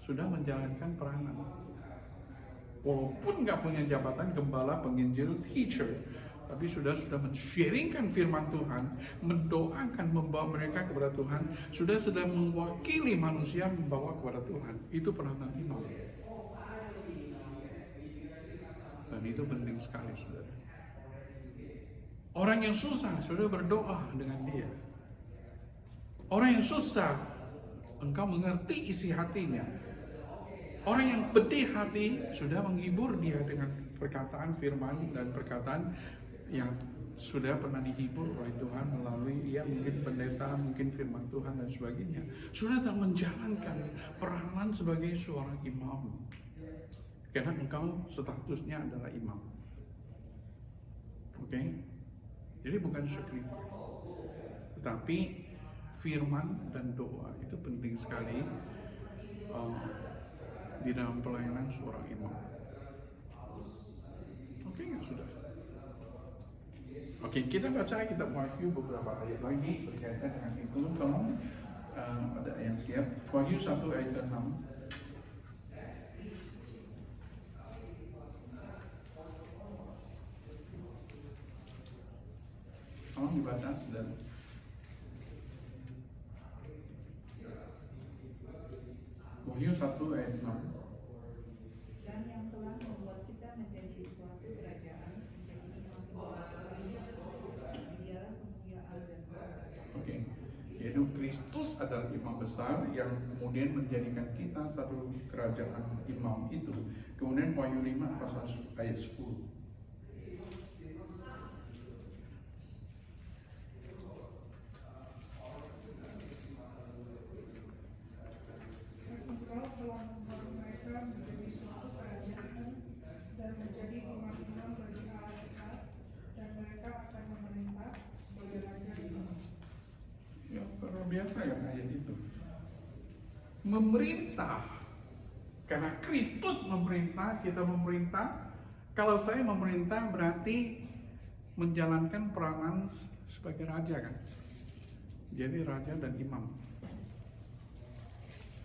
sudah menjalankan peranan. Walaupun nggak punya jabatan gembala, penginjil, teacher, tapi sudah men-sharingkan firman Tuhan, mendoakan, membawa mereka kepada Tuhan, sudah mewakili manusia membawa kepada Tuhan. Itu peranan imam. Dan itu penting sekali, saudara. Orang yang susah sudah berdoa dengan dia. Orang yang susah, engkau mengerti isi hatinya. Orang yang pedih hati sudah menghibur dia dengan perkataan firman dan perkataan yang sudah pernah dihibur oleh Tuhan melalui dia mungkin pendeta, mungkin firman Tuhan dan sebagainya. Sudah tak menjalankan peranan sebagai seorang imam. Karena engkau statusnya adalah imam. Oke? Jadi bukan sacrifice, tetapi firman dan doa itu penting sekali di dalam pelayanan seorang imam. Oke, ya sudah. Oke, kita baca kitab Wahyu beberapa ayat lagi berkaitan dengan itu. Tolong ada yang siap. Wahyu 1 ayat 6. Tolong dibaca dan Wahyu 1 ayat 6. Dan yang telah membuat kita menjadi suatu kerajaan, menjadi imam dia kemuliaan dan kuasa. Oke, yaitu Kristus adalah imam besar yang kemudian menjadikan kita satu kerajaan imam itu. Kemudian Wahyu 5 pasal ayat 10. Engkau telah membuat mereka menjadi suatu kerajaan dan menjadi imam-imam bagi Allah kita, dan mereka akan memerintah sebagai raja imam. Ya, luar biasa kan ayat itu. Memerintah. Karena Kristus memerintah, kita memerintah. Kalau saya memerintah berarti menjalankan peranan sebagai raja kan. Jadi raja dan imam.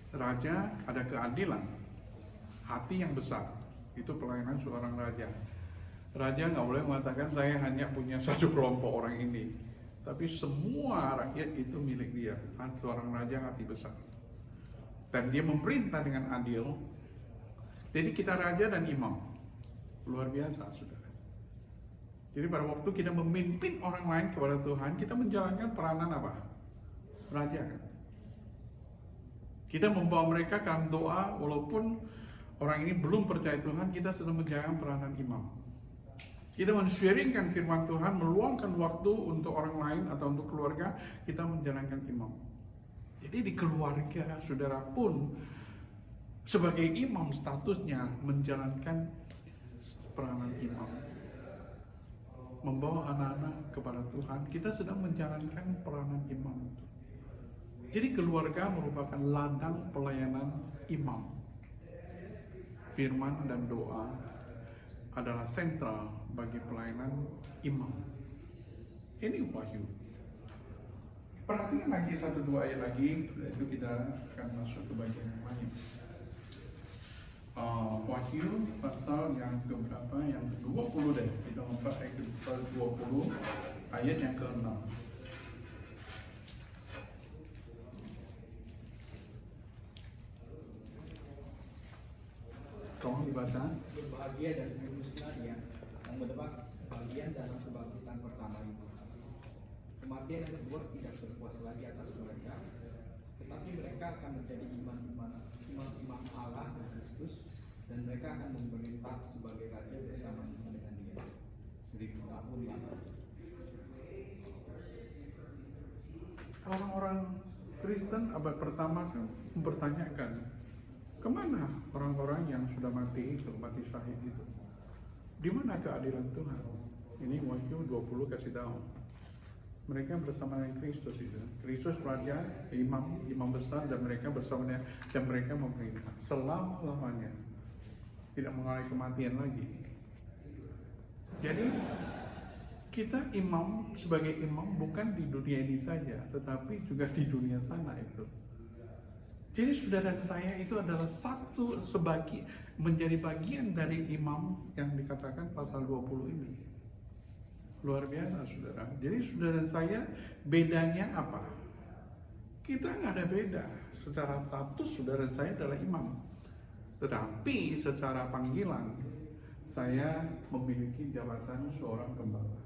Raja ada keadilan, hati yang besar, itu pelayanan seorang raja. Raja nggak boleh mengatakan saya hanya punya satu kelompok orang ini, tapi semua rakyat itu milik dia. Seorang raja hati besar, dan dia memerintah dengan adil. Jadi kita raja dan imam, luar biasa, saudara. Jadi pada waktu kita memimpin orang lain kepada Tuhan, kita menjalankan peranan apa? Raja kan. Kita membawa mereka ke dalam doa, walaupun orang ini belum percaya Tuhan, kita sedang menjalankan peranan imam. Kita men-sharingkan firman Tuhan, meluangkan waktu untuk orang lain atau untuk keluarga, kita menjalankan imam. Jadi di keluarga, saudara pun sebagai imam statusnya menjalankan peranan imam. Membawa anak-anak kepada Tuhan, kita sedang menjalankan peranan imam itu. Jadi keluarga merupakan ladang pelayanan imam. Firman dan doa adalah sentral bagi pelayanan imam. Ini Wahyu. Perhatikan lagi 1-2 ayat lagi, itu kita akan masuk ke bagian yang lain. Wahyu pasal yang keberapa? Yang ke-20 deh. Kita lompat ayat ke-20, ayat yang ke-6. Tolong dibaca. Berbahagia dan kuduslah dia yang mendapat bagian dalam kebangkitan pertama itu. Kematian yang kedua tidak berkuasa lagi atas mereka, tetapi mereka akan menjadi imam-imam Allah dan Kristus, dan mereka akan memerintah sebagai raja bersama dengan dia 1000 tahun lamanya. orang-orang Kristen abad pertama kan mempertanyakan, kemana orang-orang yang sudah mati itu, mati syahid itu? Di mana keadilan Tuhan? Ini Wahyu 20 kasih tahu. Mereka bersama dengan Kristus itu. Kristus raja, imam besar, dan mereka bersama dengan, dan mereka memerintah selama-lamanya. Tidak mengalami kematian lagi. Jadi kita sebagai imam bukan di dunia ini saja, tetapi juga di dunia sana itu. Jadi saudara dan saya itu adalah menjadi bagian dari imam yang dikatakan pasal 20 ini. Luar biasa saudara. Jadi saudara dan saya bedanya apa? Kita nggak ada beda. Secara status saudara dan saya adalah imam. Tetapi secara panggilan saya memiliki jabatan seorang gembala.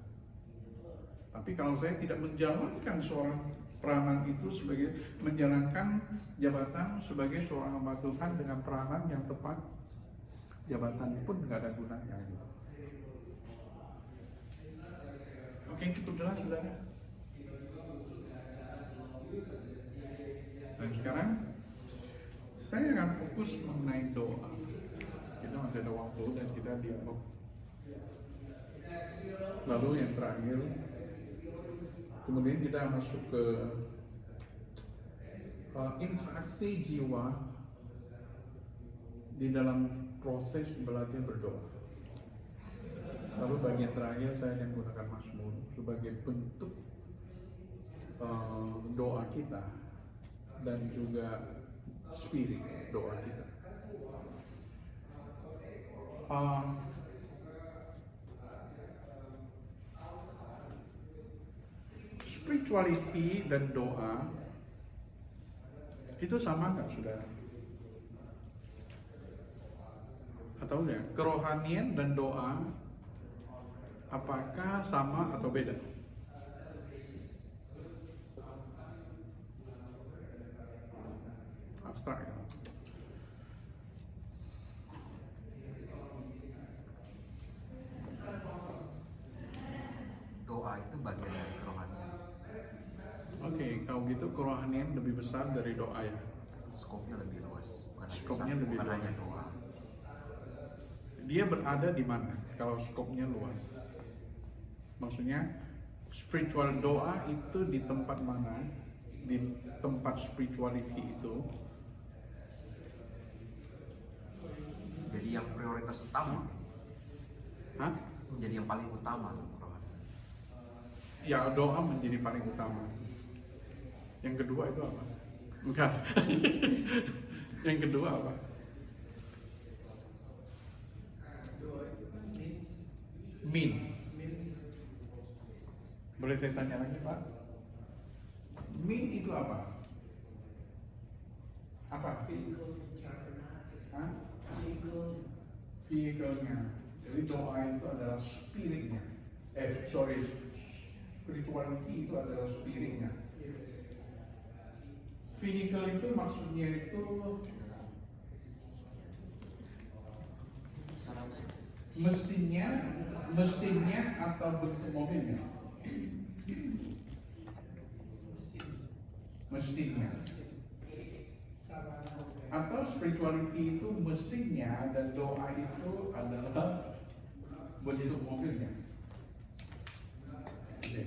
Tapi kalau saya tidak menjalankan seorang peranan itu sebagai menjalankan jabatan sebagai seorang hamba Tuhan dengan peranan yang tepat, jabatan pun nggak ada gunanya gitu. Oke, cukup jelas saudara. Dan sekarang saya akan fokus mengenai doa. Kita masih ada waktu dan kita dialog. Lalu yang terakhir, kemudian kita masuk ke interaksi jiwa di dalam proses belajar berdoa. Lalu bagian terakhir saya akan gunakan Mazmur sebagai bentuk doa kita dan juga spirit doa kita. Spirituality dan doa itu sama nggak saudara? Atau enggak? Kerohanian dan doa apakah sama atau beda? Abstrak ya? Doa itu bagian dari kerohanian. Oke, kalau gitu kerohanian lebih besar dari doa ya? Skopnya lebih luas. Skopnya lebih bukan luas. hanya doa. Dia berada di mana kalau skopnya luas? Maksudnya spiritual doa itu di tempat mana? Di tempat spirituality itu. Jadi yang prioritas utama. Hah? Menjadi yang paling utama kerohanian. Ya, doa menjadi paling utama. Yang kedua itu apa? Enggak. Yang kedua apa? Min. Boleh saya tanya lagi Pak? Min itu apa? Apa? Hah? Vehicle-nya. Jadi doa itu adalah spiritnya. Spirituality itu adalah spiritnya. Vehicle itu maksudnya itu mesinnya atau bentuk mobilnya? Mesinnya. Atau spirituality itu mesinnya dan doa itu adalah bentuk mobilnya. Oke.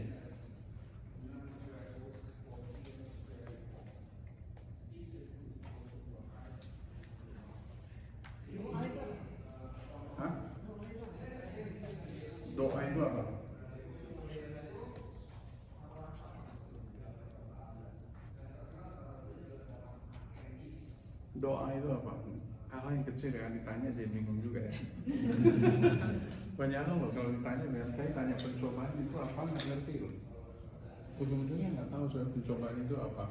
Hah? Doa itu apa? Doa itu apa? Hal yang kecil ya, ditanya jadi bingung juga ya. Banyak hal loh kalau ditanya, saya tanya pencobaan itu apa, nggak ngerti loh. Ujung-ujungnya nggak tahu soal pencobaan itu apa.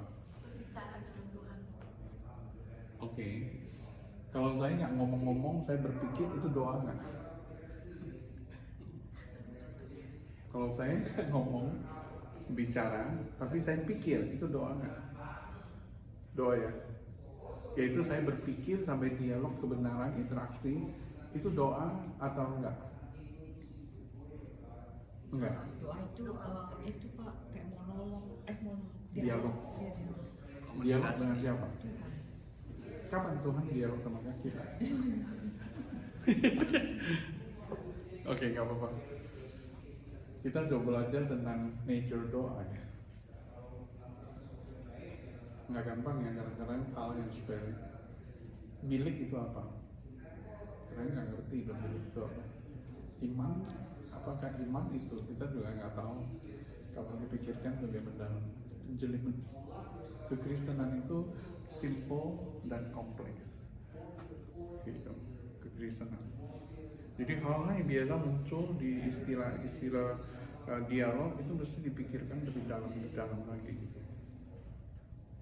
Bicara dengan Tuhan. Oke. Kalau saya nggak ngomong-ngomong, saya berpikir itu doa nggak? Kalau saya nggak ngomong, bicara, tapi saya pikir itu doa nggak? Doa ya. Yaitu saya berpikir sampai dialog kebenaran, interaksi, itu doa atau enggak? Enggak. Doa itu Pak kayak monolog, Dialog. Iya, dialog. Dialog dengan siapa? Tuhan. Kapan Tuhan dialog sama kita? Oke, nggak apa-apa. Kita coba belajar tentang nature doa ya. Nggak gampang ya, kadang-kadang hal yang sepele. Milik itu apa? Karena nggak ngerti milik itu apa. Iman, apakah iman itu? Kita juga nggak tahu. Kalau dipikirkan lebih mendalam. Jelimet. Kekristenan itu simple dan kompleks. Gitu. Kekristenan. Jadi hal-hal yang biasa muncul di istilah-istilah dialog itu mesti dipikirkan lebih dalam lagi gitu.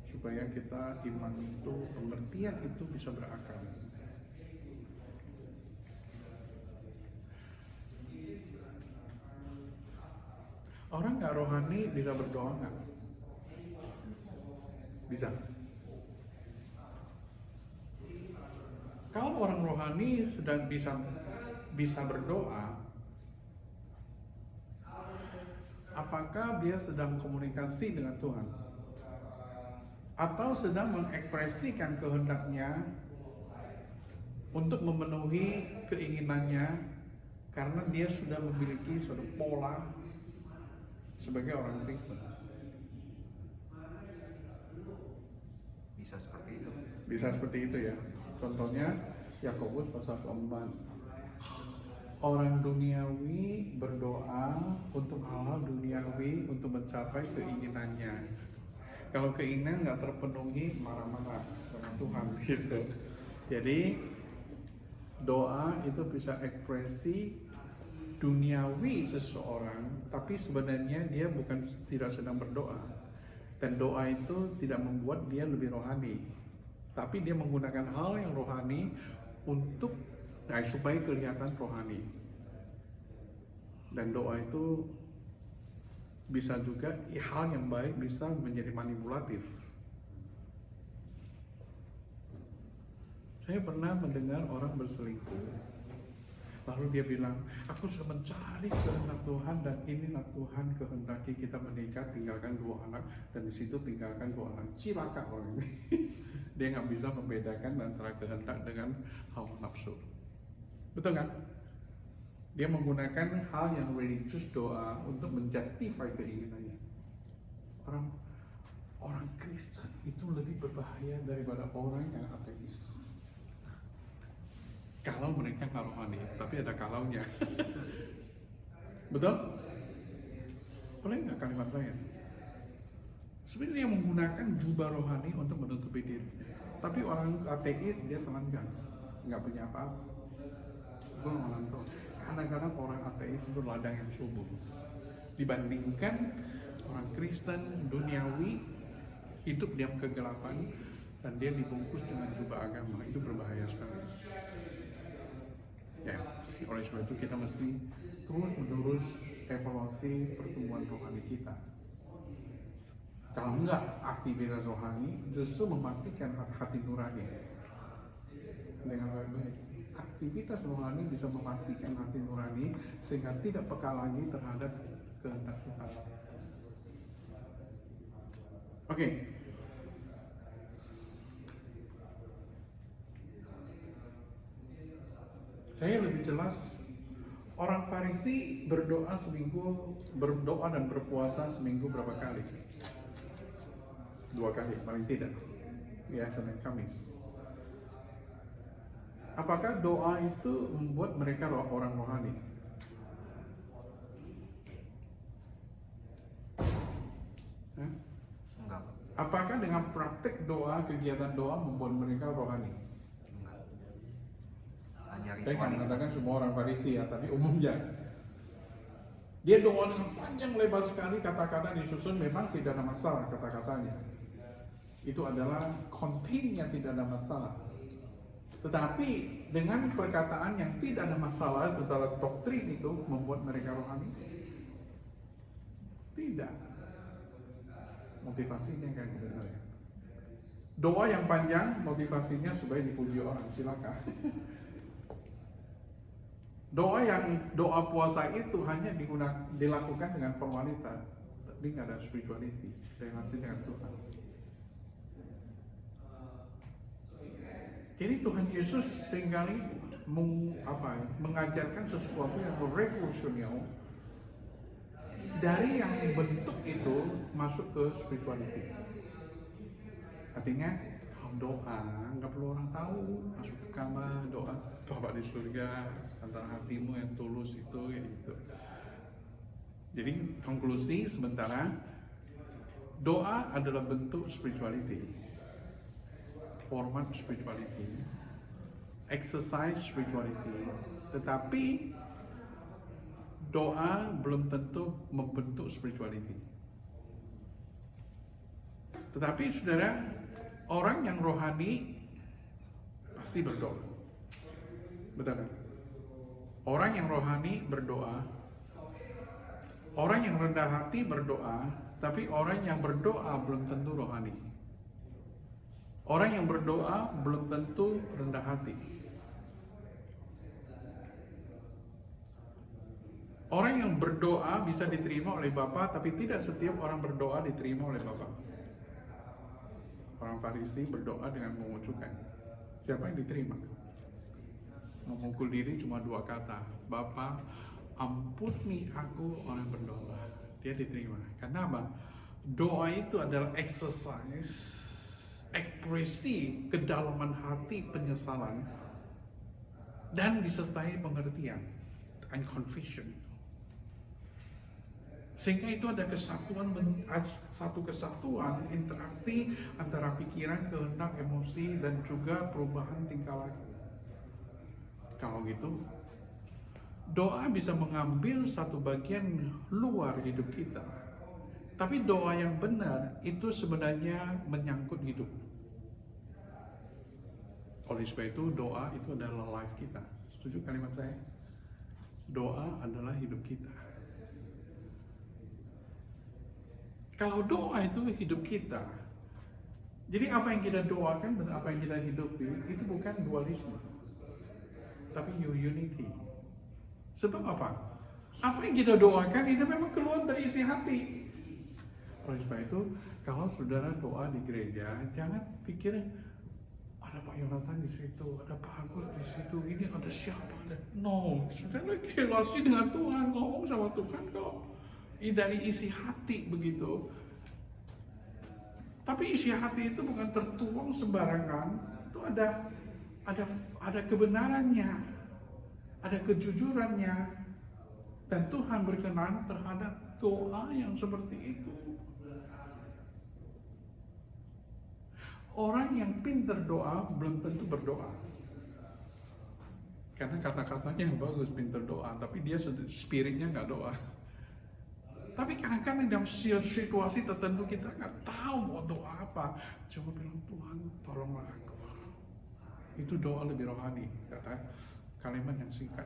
Supaya kita iman itu, pengertian itu bisa berakar. Orang nggak rohani bisa berdoa nggak? Bisa. Kalau orang rohani sedang bisa berdoa, apakah dia sedang komunikasi dengan Tuhan? Atau sedang mengekspresikan kehendaknya untuk memenuhi keinginannya karena dia sudah memiliki suatu pola sebagai orang Kristen? Bisa seperti itu. Bisa seperti itu ya. Contohnya Yakobus pasal 4. Orang duniawi berdoa untuk hal-hal duniawi untuk mencapai keinginannya. Kalau keinginan nggak terpenuhi, marah-marah sama Tuhan gitu. Jadi doa itu bisa ekspresi duniawi seseorang, tapi sebenarnya dia tidak sedang berdoa. Dan doa itu tidak membuat dia lebih rohani, tapi dia menggunakan hal yang rohani untuk supaya kelihatan rohani. Dan doa itu bisa juga hal yang baik bisa menjadi manipulatif. Saya pernah mendengar orang berselingkuh, lalu dia bilang, aku sudah mencari kehendak Tuhan dan inilah Tuhan kehendaki kita menikah, tinggalkan 2 anak, dan di situ tinggalkan 2 anak. Cilaka orang ini. Dia nggak bisa membedakan antara kehendak dengan hawa nafsu. Betul nggak? Dia menggunakan hal yang religius doa untuk menjustify keinginannya. Orang Kristen itu lebih berbahaya daripada orang yang ateis. Kalau mereka nggak rohani, tapi ada kalaunya. Betul? Boleh nggak kalimat saya? Sebenarnya dia menggunakan jubah rohani untuk menutupi dirinya. Tapi orang ateis dia telanjang, nggak punya apa-apa. Gue mengantuk. Kadang-kadang orang ateis itu ladang yang subur dibandingkan orang Kristen duniawi hidup diam kegelapan dan dia dibungkus dengan jubah agama. Itu berbahaya sekali. Ya, oleh sebab itu kita mesti terus-menerus evaluasi pertumbuhan rohani kita. Kalau enggak, aktivitas rohani justru mematikan hati nurani. Dengan baik-baik, aktivitas rohani bisa mematikan hati nurani sehingga tidak peka lagi terhadap kehendak Tuhan. Oke. Saya lebih jelas, orang Farisi berdoa dan berpuasa seminggu berapa kali? 2 kali, paling tidak. Ya, Senin Kamis. Apakah doa itu membuat mereka orang rohani? Enggak. Apakah dengan praktek doa, kegiatan doa membuat mereka rohani? Enggak. Hanya Saya nggak mengatakan ritualitas. semua orang Farisi ya, tapi umumnya. Dia doa dengan panjang lebar sekali, kata-kata disusun, memang tidak ada masalah kata-katanya. Itu adalah kontennya tidak ada masalah. Tetapi dengan perkataan yang tidak ada masalah secara doktrin itu membuat mereka rohani? Tidak. Motivasinya kan benar ya. Doa yang panjang motivasinya supaya dipuji orang, silakan. Doa puasa itu hanya dilakukan dengan formalitas, dia nggak ada spirituality, relasi dengan Tuhan. Jadi Tuhan Yesus seringkali mengajarkan sesuatu yang revolusioner dari yang bentuk itu masuk ke spirituality. Artinya kalau doa nggak perlu orang tahu, masuk ke kamar doa Bapa di surga, antara hatimu yang tulus itu ya gitu. Jadi konklusi sementara, doa adalah bentuk spirituality, format spirituality, exercise spirituality, tetapi doa belum tentu membentuk spirituality. Tetapi saudara, orang yang rohani pasti berdoa. Betul kan? Orang yang rohani berdoa, orang yang rendah hati berdoa, tapi orang yang berdoa belum tentu rohani. Orang yang berdoa belum tentu rendah hati. Orang yang berdoa bisa diterima oleh Bapa, tapi tidak setiap orang berdoa diterima oleh Bapa. Orang Farisi berdoa dengan mengucapkan. Siapa yang diterima? Memukul diri cuma 2 kata. Bapa, ampuni aku orang berdoa. Dia diterima. Karena apa? Doa itu adalah exercise, ekspresi kedalaman hati penyesalan dan disertai pengertian and confession. Sehingga itu ada satu kesatuan interaksi antara pikiran, kehendak, emosi dan juga perubahan tingkah laku. Kalau gitu, doa bisa mengambil satu bagian luar hidup kita. Tapi doa yang benar itu sebenarnya menyangkut hidup. Oleh sebab itu, doa itu adalah life kita. Setuju kalimat saya? Doa adalah hidup kita. Kalau doa itu hidup kita, jadi apa yang kita doakan dan apa yang kita hidupi itu bukan dualisme, tapi unity. Sebab apa? Apa yang kita doakan itu memang keluar dari isi hati. Oleh sebab itu, kalau saudara doa di gereja, jangan pikir ada Pak Yonatan di situ, ada Pak Agus di situ, ini ada siapa? No, saudara relasi dengan Tuhan, ngomong sama Tuhan kok. Dari isi hati begitu. Tapi isi hati itu bukan tertuang sembarangan. Itu ada kebenarannya, ada kejujurannya, dan Tuhan berkenan terhadap doa yang seperti itu. Orang yang pintar doa belum tentu berdoa. Karena kata-katanya yang bagus, pintar doa, tapi dia spiritnya nggak doa. Tapi kadang-kadang dalam situasi tertentu kita nggak tahu mau doa apa. Coba bilang, Tuhan tolonglah aku. Itu doa lebih rohani, kata kalimat yang singkat.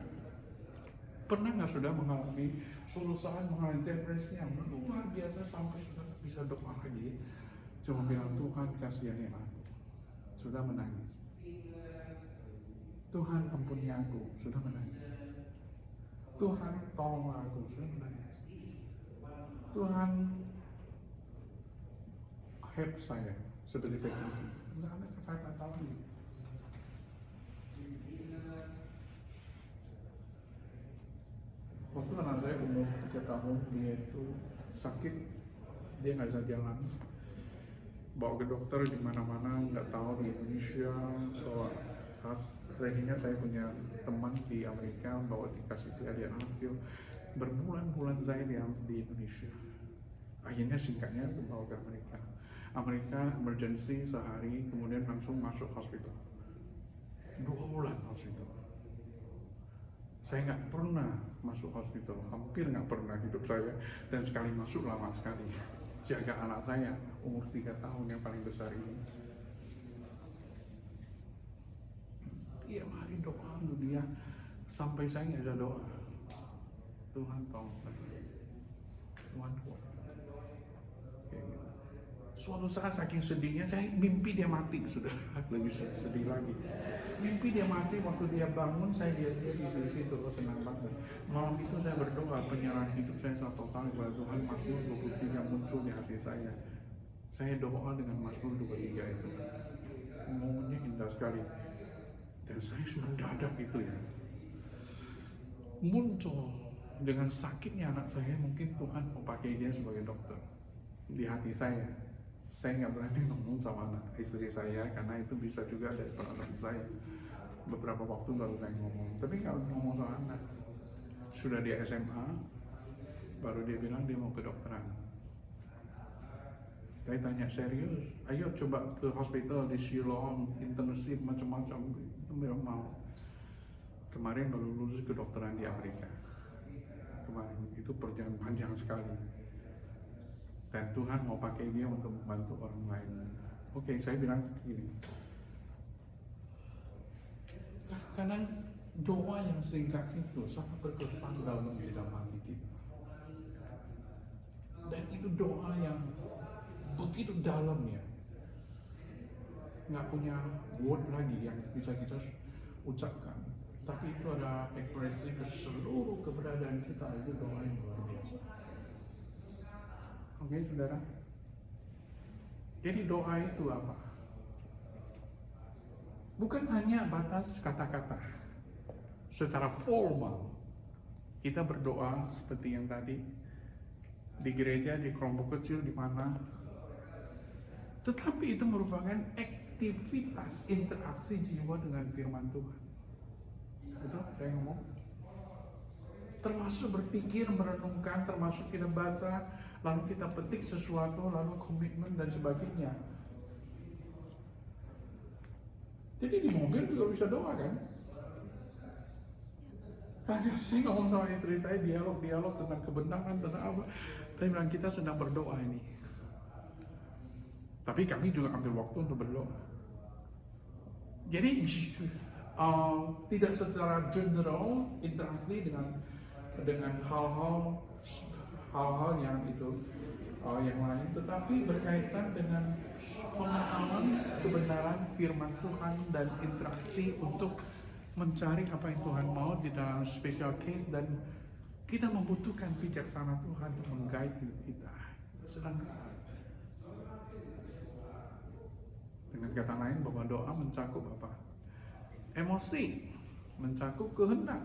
Pernah nggak sudah mengalami susah, mengalami depresi yang luar biasa sampai sudah bisa doa lagi? Coba bilang, Tuhan kasihani aku. Sudah menangis. Tuhan ampuni aku. Sudah menangis. Tuhan tolonglah aku. Sudah menangis. Tuhan help saya seperti Petrus. Enggak ada kata-kata lagi. Waktu anak saya umur 3 tahun, dia itu sakit, dia nggak bisa jalan. Bawa ke dokter di mana-mana, nggak tahu di Indonesia. Bawa akhirnya saya punya teman di Amerika, bawa dikasih dia hasil. Berbulan-bulan saya di Indonesia. Akhirnya singkatnya bawa ke Amerika. Amerika emergency sehari, kemudian langsung masuk hospital. 2 bulan hospital. Saya nggak pernah masuk hospital, hampir nggak pernah hidup saya, dan sekali masuk lama sekali. Jaga anak saya umur 3 tahun yang paling besar ini. Tiap hari doa untuk dia sampai saya nggak bisa doa. Tuhan tolong saya. Tuhan kuat. Suatu saat saking sedihnya saya mimpi dia mati, sudah lebih sedih lagi. Mimpi dia mati, waktu dia bangun saya lihat dia di situ, senang banget. Malam itu saya berdoa penyerahan hidup saya total kepada Tuhan. Mazmur 23 muncul di hati saya. Saya doa dengan Mazmur 23 itu. Momennya indah sekali. Dan saya sudah mendadak itu ya. Muncul dengan sakitnya anak saya, mungkin Tuhan mau pakai dia sebagai dokter di hati saya. Saya nggak berani ngomong sama anak istri saya karena itu bisa juga dari pengalaman saya. Beberapa waktu baru saya ngomong, tapi kalau ngomong sama anak sudah dia SMA, baru dia bilang dia mau kedokteran. Saya tanya serius, ayo coba ke hospital di Shillong, internship macam-macam, itu memang mau. Kemarin baru lulus kedokteran di Amerika. Kemarin itu perjalanan panjang sekali. Dan Tuhan mau pakai dia untuk membantu orang lain. Oke, saya bilang gini. Kadang doa yang singkat itu sangat berkesan dalam hidup hati kita. Dan itu doa yang begitu dalamnya. Nggak punya word lagi yang bisa kita ucapkan. Tapi itu ada ekspresi ke seluruh keberadaan kita, itu doa yang luar biasa. Oke, saudara. Jadi doa itu apa? Bukan hanya batas kata-kata. Secara formal, kita berdoa seperti yang tadi di gereja, di kelompok kecil, di mana. Tetapi itu merupakan aktivitas interaksi jiwa dengan firman Tuhan. Betul? Saya ngomong. Termasuk berpikir, merenungkan, termasuk kita baca, lalu kita petik sesuatu, lalu komitmen dan sebagainya. Jadi di mobil juga bisa doa kan? Karena saya ngomong sama istri saya, dialog tentang kebenaran, tentang apa. Saya bilang kita sedang berdoa ini. Tapi kami juga ambil waktu untuk berdoa. Jadi tidak secara general interaksi dengan hal-hal yang itu yang lain, tetapi berkaitan dengan pemahaman kebenaran firman Tuhan dan interaksi untuk mencari apa yang Tuhan mau di dalam special case, dan kita membutuhkan bijaksana Tuhan untuk meng-guide hidup kita. Sedang dengan kata lain bahwa doa mencakup apa? Emosi, mencakup kehendak,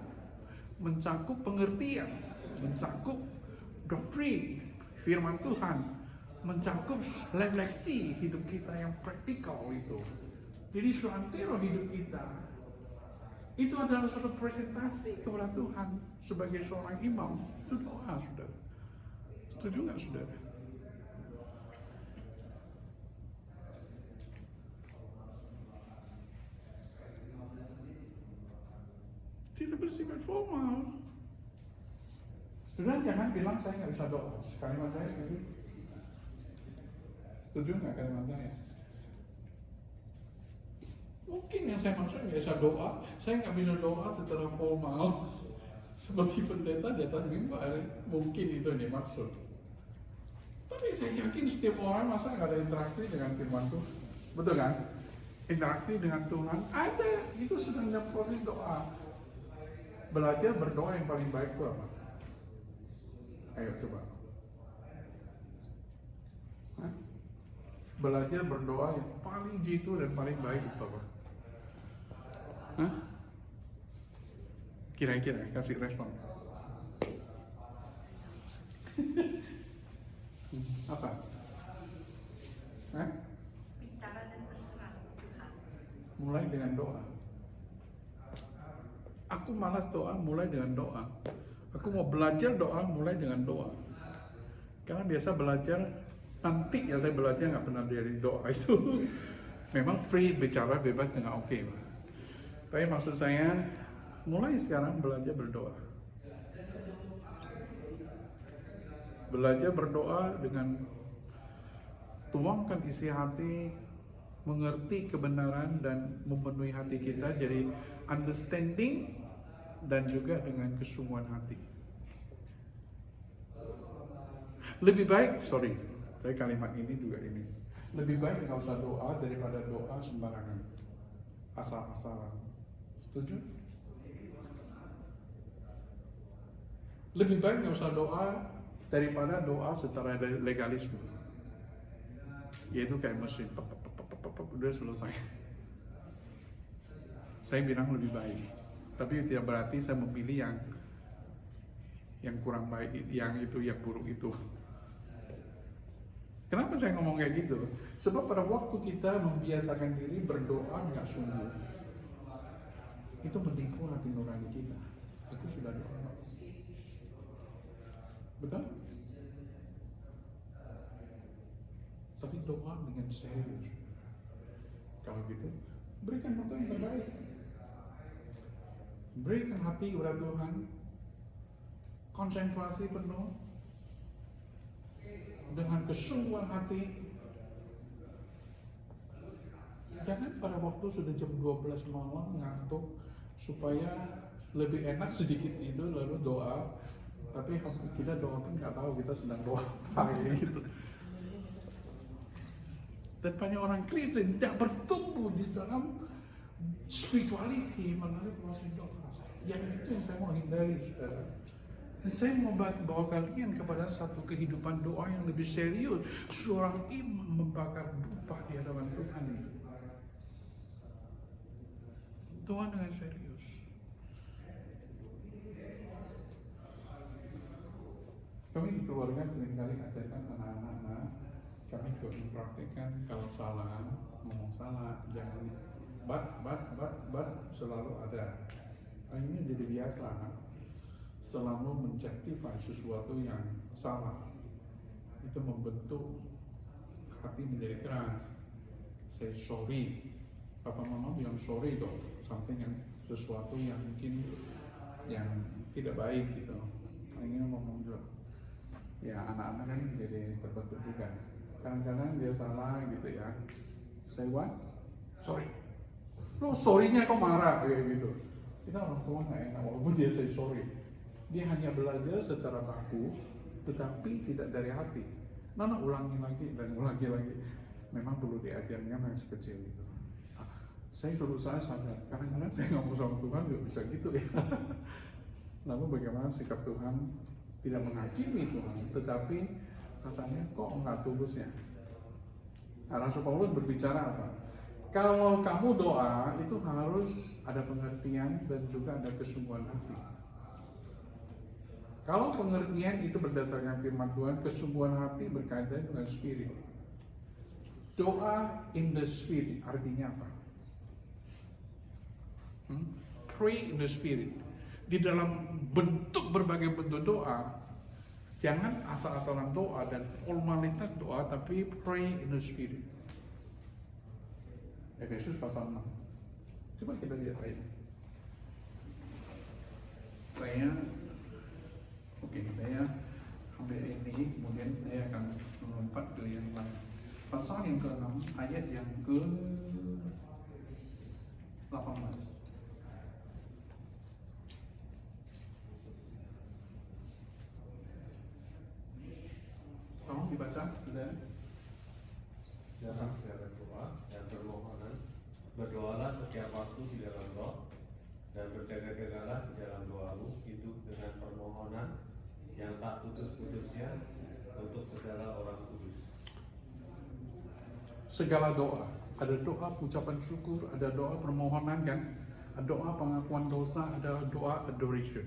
mencakup pengertian, mencakup doktrin firman Tuhan, mencakup refleksi hidup kita yang praktikal itu. Jadi seantero hidup kita itu adalah suatu presentasi kepada Tuhan sebagai seorang imam. Itu doa, saudara. Setuju nggak, saudara? Tidak bersifat formal. Sudah, jangan bilang saya nggak bisa doa. Kalimat saya setuju. Setuju nggak kalimat saya? Mungkin yang saya maksud nggak bisa doa. Saya nggak bisa doa secara formal seperti pendeta di atas mimbar. Mungkin itu yang dimaksud. Tapi saya yakin setiap orang masa nggak ada interaksi dengan firman Tuhan. Betul kan? Interaksi dengan Tuhan ada. Itu sedang dalam proses doa. Belajar berdoa yang paling baik itu apa? Ayo coba. Belajar berdoa yang paling jitu dan paling baik itu apa? Kira-kira kasih respon. Apa? Bicara dan berserah Tuhan. Mulai dengan doa. Aku malas doa, mulai dengan doa. Aku mau belajar doa, mulai dengan doa. Karena biasa belajar, nanti ya saya belajar nggak pernah dari doa itu. Memang free, bicara bebas dengan oke. Tapi maksud saya, mulai sekarang belajar berdoa. Belajar berdoa dengan tuangkan isi hati, mengerti kebenaran dan memenuhi hati kita, jadi understanding dan juga dengan kesungguhan hati. Lebih baik, sorry, saya kalimat ini juga ini Lebih baik nggak usah doa daripada doa sembarangan, asal-asalan. Setuju? Lebih baik nggak usah doa daripada doa secara legalisme, yaitu kayak mesin, udah selesai. Saya bilang lebih baik, tapi tidak berarti saya memilih yang kurang baik, yang buruk itu. Kenapa saya ngomong kayak gitu? Sebab pada waktu kita membiasakan diri berdoa nggak sungguh, itu menipu hati nurani kita. Aku sudah doa, betul? Tapi doa dengan serius. Kalau gitu, berikan waktu yang terbaik. Berikan hati kepada Tuhan, konsentrasi penuh, dengan kesungguhan hati. Jangan pada waktu sudah jam 12 malam ngantuk, supaya lebih enak sedikit tidur lalu doa, tapi kita doa pun nggak tahu kita sedang doa apa gitu. Dan banyak orang Kristen tidak bertumbuh di dalam spirituality melalui proses doa. Yang itu yang saya mau hindari, saudara. Dan saya mau bawa kalian kepada satu kehidupan doa yang lebih serius. Seorang imam membakar dupa di hadapan Tuhan itu. Doa dengan serius. Kami di keluarga seringkali ajarkan anak-anak, kami juga mempraktikkan kalau salah, ngomong salah, jangan but selalu ada. Akhirnya jadi biasa, selalu menjustify sesuatu yang salah. Itu membentuk hati menjadi keras. Say sorry. Papa mama bilang sorry dong, something yang sesuatu yang mungkin yang tidak baik gitu. Akhirnya ngomong juga. Ya anak-anak kan jadi terbentuk juga. Kadang-kadang dia salah gitu ya. Say what? Sorry. Lo sorry-nya kok marah kayak gitu. Kita orang tua nggak enak walaupun dia say sorry. Dia hanya belajar secara baku, tetapi tidak dari hati. Nana ulangi lagi dan ulangi lagi. Memang perlu diajarnya masih kecil gitu. Saya suruh saya sadar, kadang-kadang saya ngomong sama Tuhan juga bisa gitu ya. Lalu bagaimana sikap Tuhan? Tidak menghakimi Tuhan, tetapi rasanya kok enggak tulus ya. Nah, Rasul Paulus berbicara apa? Kalau kamu doa itu harus ada pengertian dan juga ada kesungguhan hati. Kalau pengertian itu berdasarkan firman Tuhan, kesungguhan hati berkaitan dengan spirit. Doa in the spirit artinya apa? Pray in the spirit. Di dalam bentuk berbagai bentuk doa, jangan asal-asalan doa dan formalitas doa, tapi pray in the spirit. Efesus pasal 6. Coba kita lihat ayat. Saya ambil ini, kemudian saya akan melompat ke yang lain. Pasal yang ke-6, ayat yang ke-18. Tolong dibaca, sudah. Jangan segala doa dan permohonan, berdoalah setiap waktu di dalam roh, dan berjaga-jagalah di dalam doamu itu dengan permohonan yang tak putus-putusnya untuk segala orang kudus. Segala doa, ada doa ucapan syukur, ada doa permohonan kan, ada doa pengakuan dosa, ada doa adoration.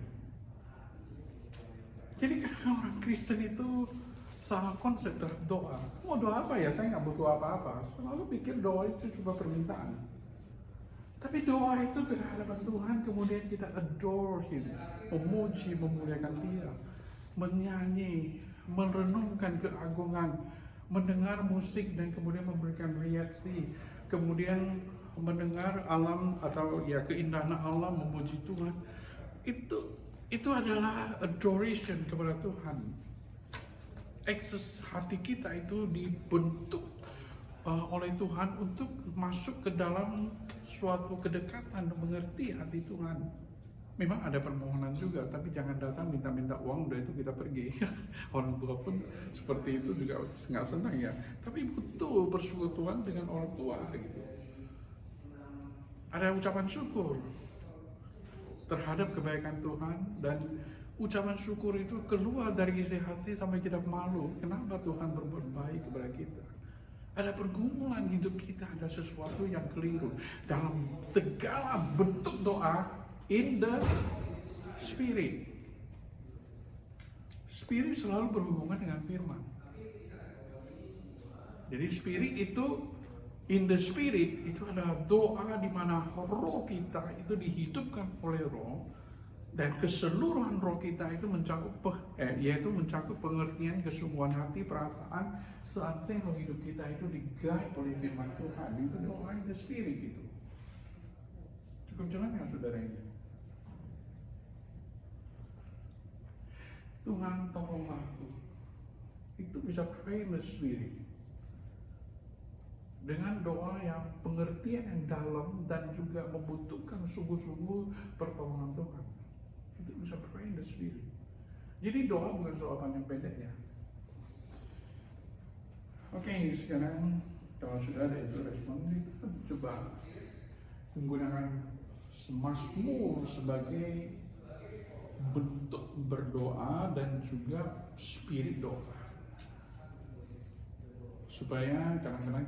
Jadi kadang orang Kristen itu salah konsep terhadap doa. Mau doa apa ya? Saya nggak butuh apa-apa. Selalu pikir doa itu cuma permintaan. Tapi doa itu ke hadapan Tuhan, kemudian kita adore Him, memuji, memuliakan Dia, menyanyi, merenungkan keagungan, mendengar musik dan kemudian memberikan reaksi, kemudian mendengar alam atau ya keindahan Allah, memuji Tuhan. Itu adalah adoration kepada Tuhan. Akses hati kita itu dibentuk oleh Tuhan untuk masuk ke dalam suatu kedekatan dan mengerti hati Tuhan. Memang ada permohonan juga, tapi jangan datang minta-minta uang, udah itu kita pergi. Orang tua pun seperti itu juga nggak senang ya. Tapi butuh persekutuan dengan orang tua gitu. Ada ucapan syukur terhadap kebaikan Tuhan, dan ucapan syukur itu keluar dari isi hati sampai kita malu. Kenapa Tuhan berbuat baik kepada kita? Ada pergumulan hidup kita, ada sesuatu yang keliru. Dalam segala bentuk doa, in the spirit. Spirit selalu berhubungan dengan firman. Jadi spirit itu, in the spirit itu adalah doa di mana roh kita itu dihidupkan oleh roh, dan keseluruhan roh kita itu yaitu mencakup pengertian, kesungguhan hati, perasaan, seantero hidup kita itu digait oleh firman Tuhan. Itu doa in the spirit itu. Cukup jelas ya saudara ini? Tuhan tolonglah aku. Itu bisa pray in the spirit. Dengan doa yang pengertian yang dalam dan juga membutuhkan sungguh-sungguh pertolongan Tuhan. Itu bisa pray in the spirit. Jadi doa bukan soal panjang pendek ya. Oke, sekarang kalau sudah ada itu respon, kita coba menggunakan Mazmur sebagai bentuk berdoa dan juga spirit doa, supaya kadang-kadang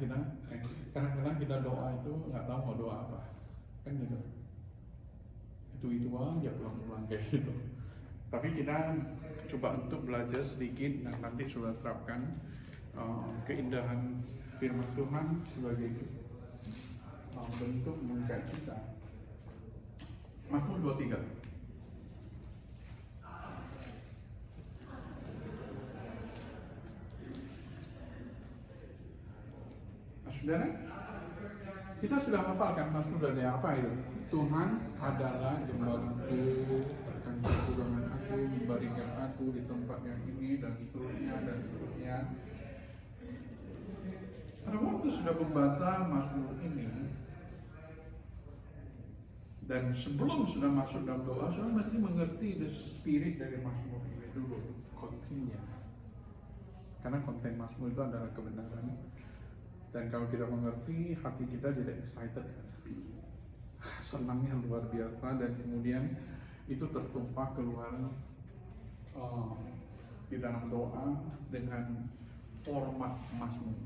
kita doa itu nggak tahu mau doa apa, kan gitu. Itu aja ulang-ulang kayak gitu. Tapi kita coba untuk belajar sedikit dan nanti sudah terapkan keindahan firman Tuhan sebagai bentuk mengait kita. Mazmur 23. Saudara, kita sudah hafalkan Mazmur 23 apa itu? Tuhan adalah gembalaku, akan kekurangan aku, membaringkan aku di tempat yang ini, dan seterusnya dan seterusnya. Pada waktu sudah membaca Mazmur ini, dan sebelum sudah masuk dalam doa, sudah mesti mengerti the spirit dari Mazmur ini dulu, kontennya. Karena konten Mazmur itu adalah kebenaran. Dan kalau kita mengerti, hati kita jadi excited, senangnya luar biasa, dan kemudian itu tertumpah keluar di dalam doa dengan format Mazmur.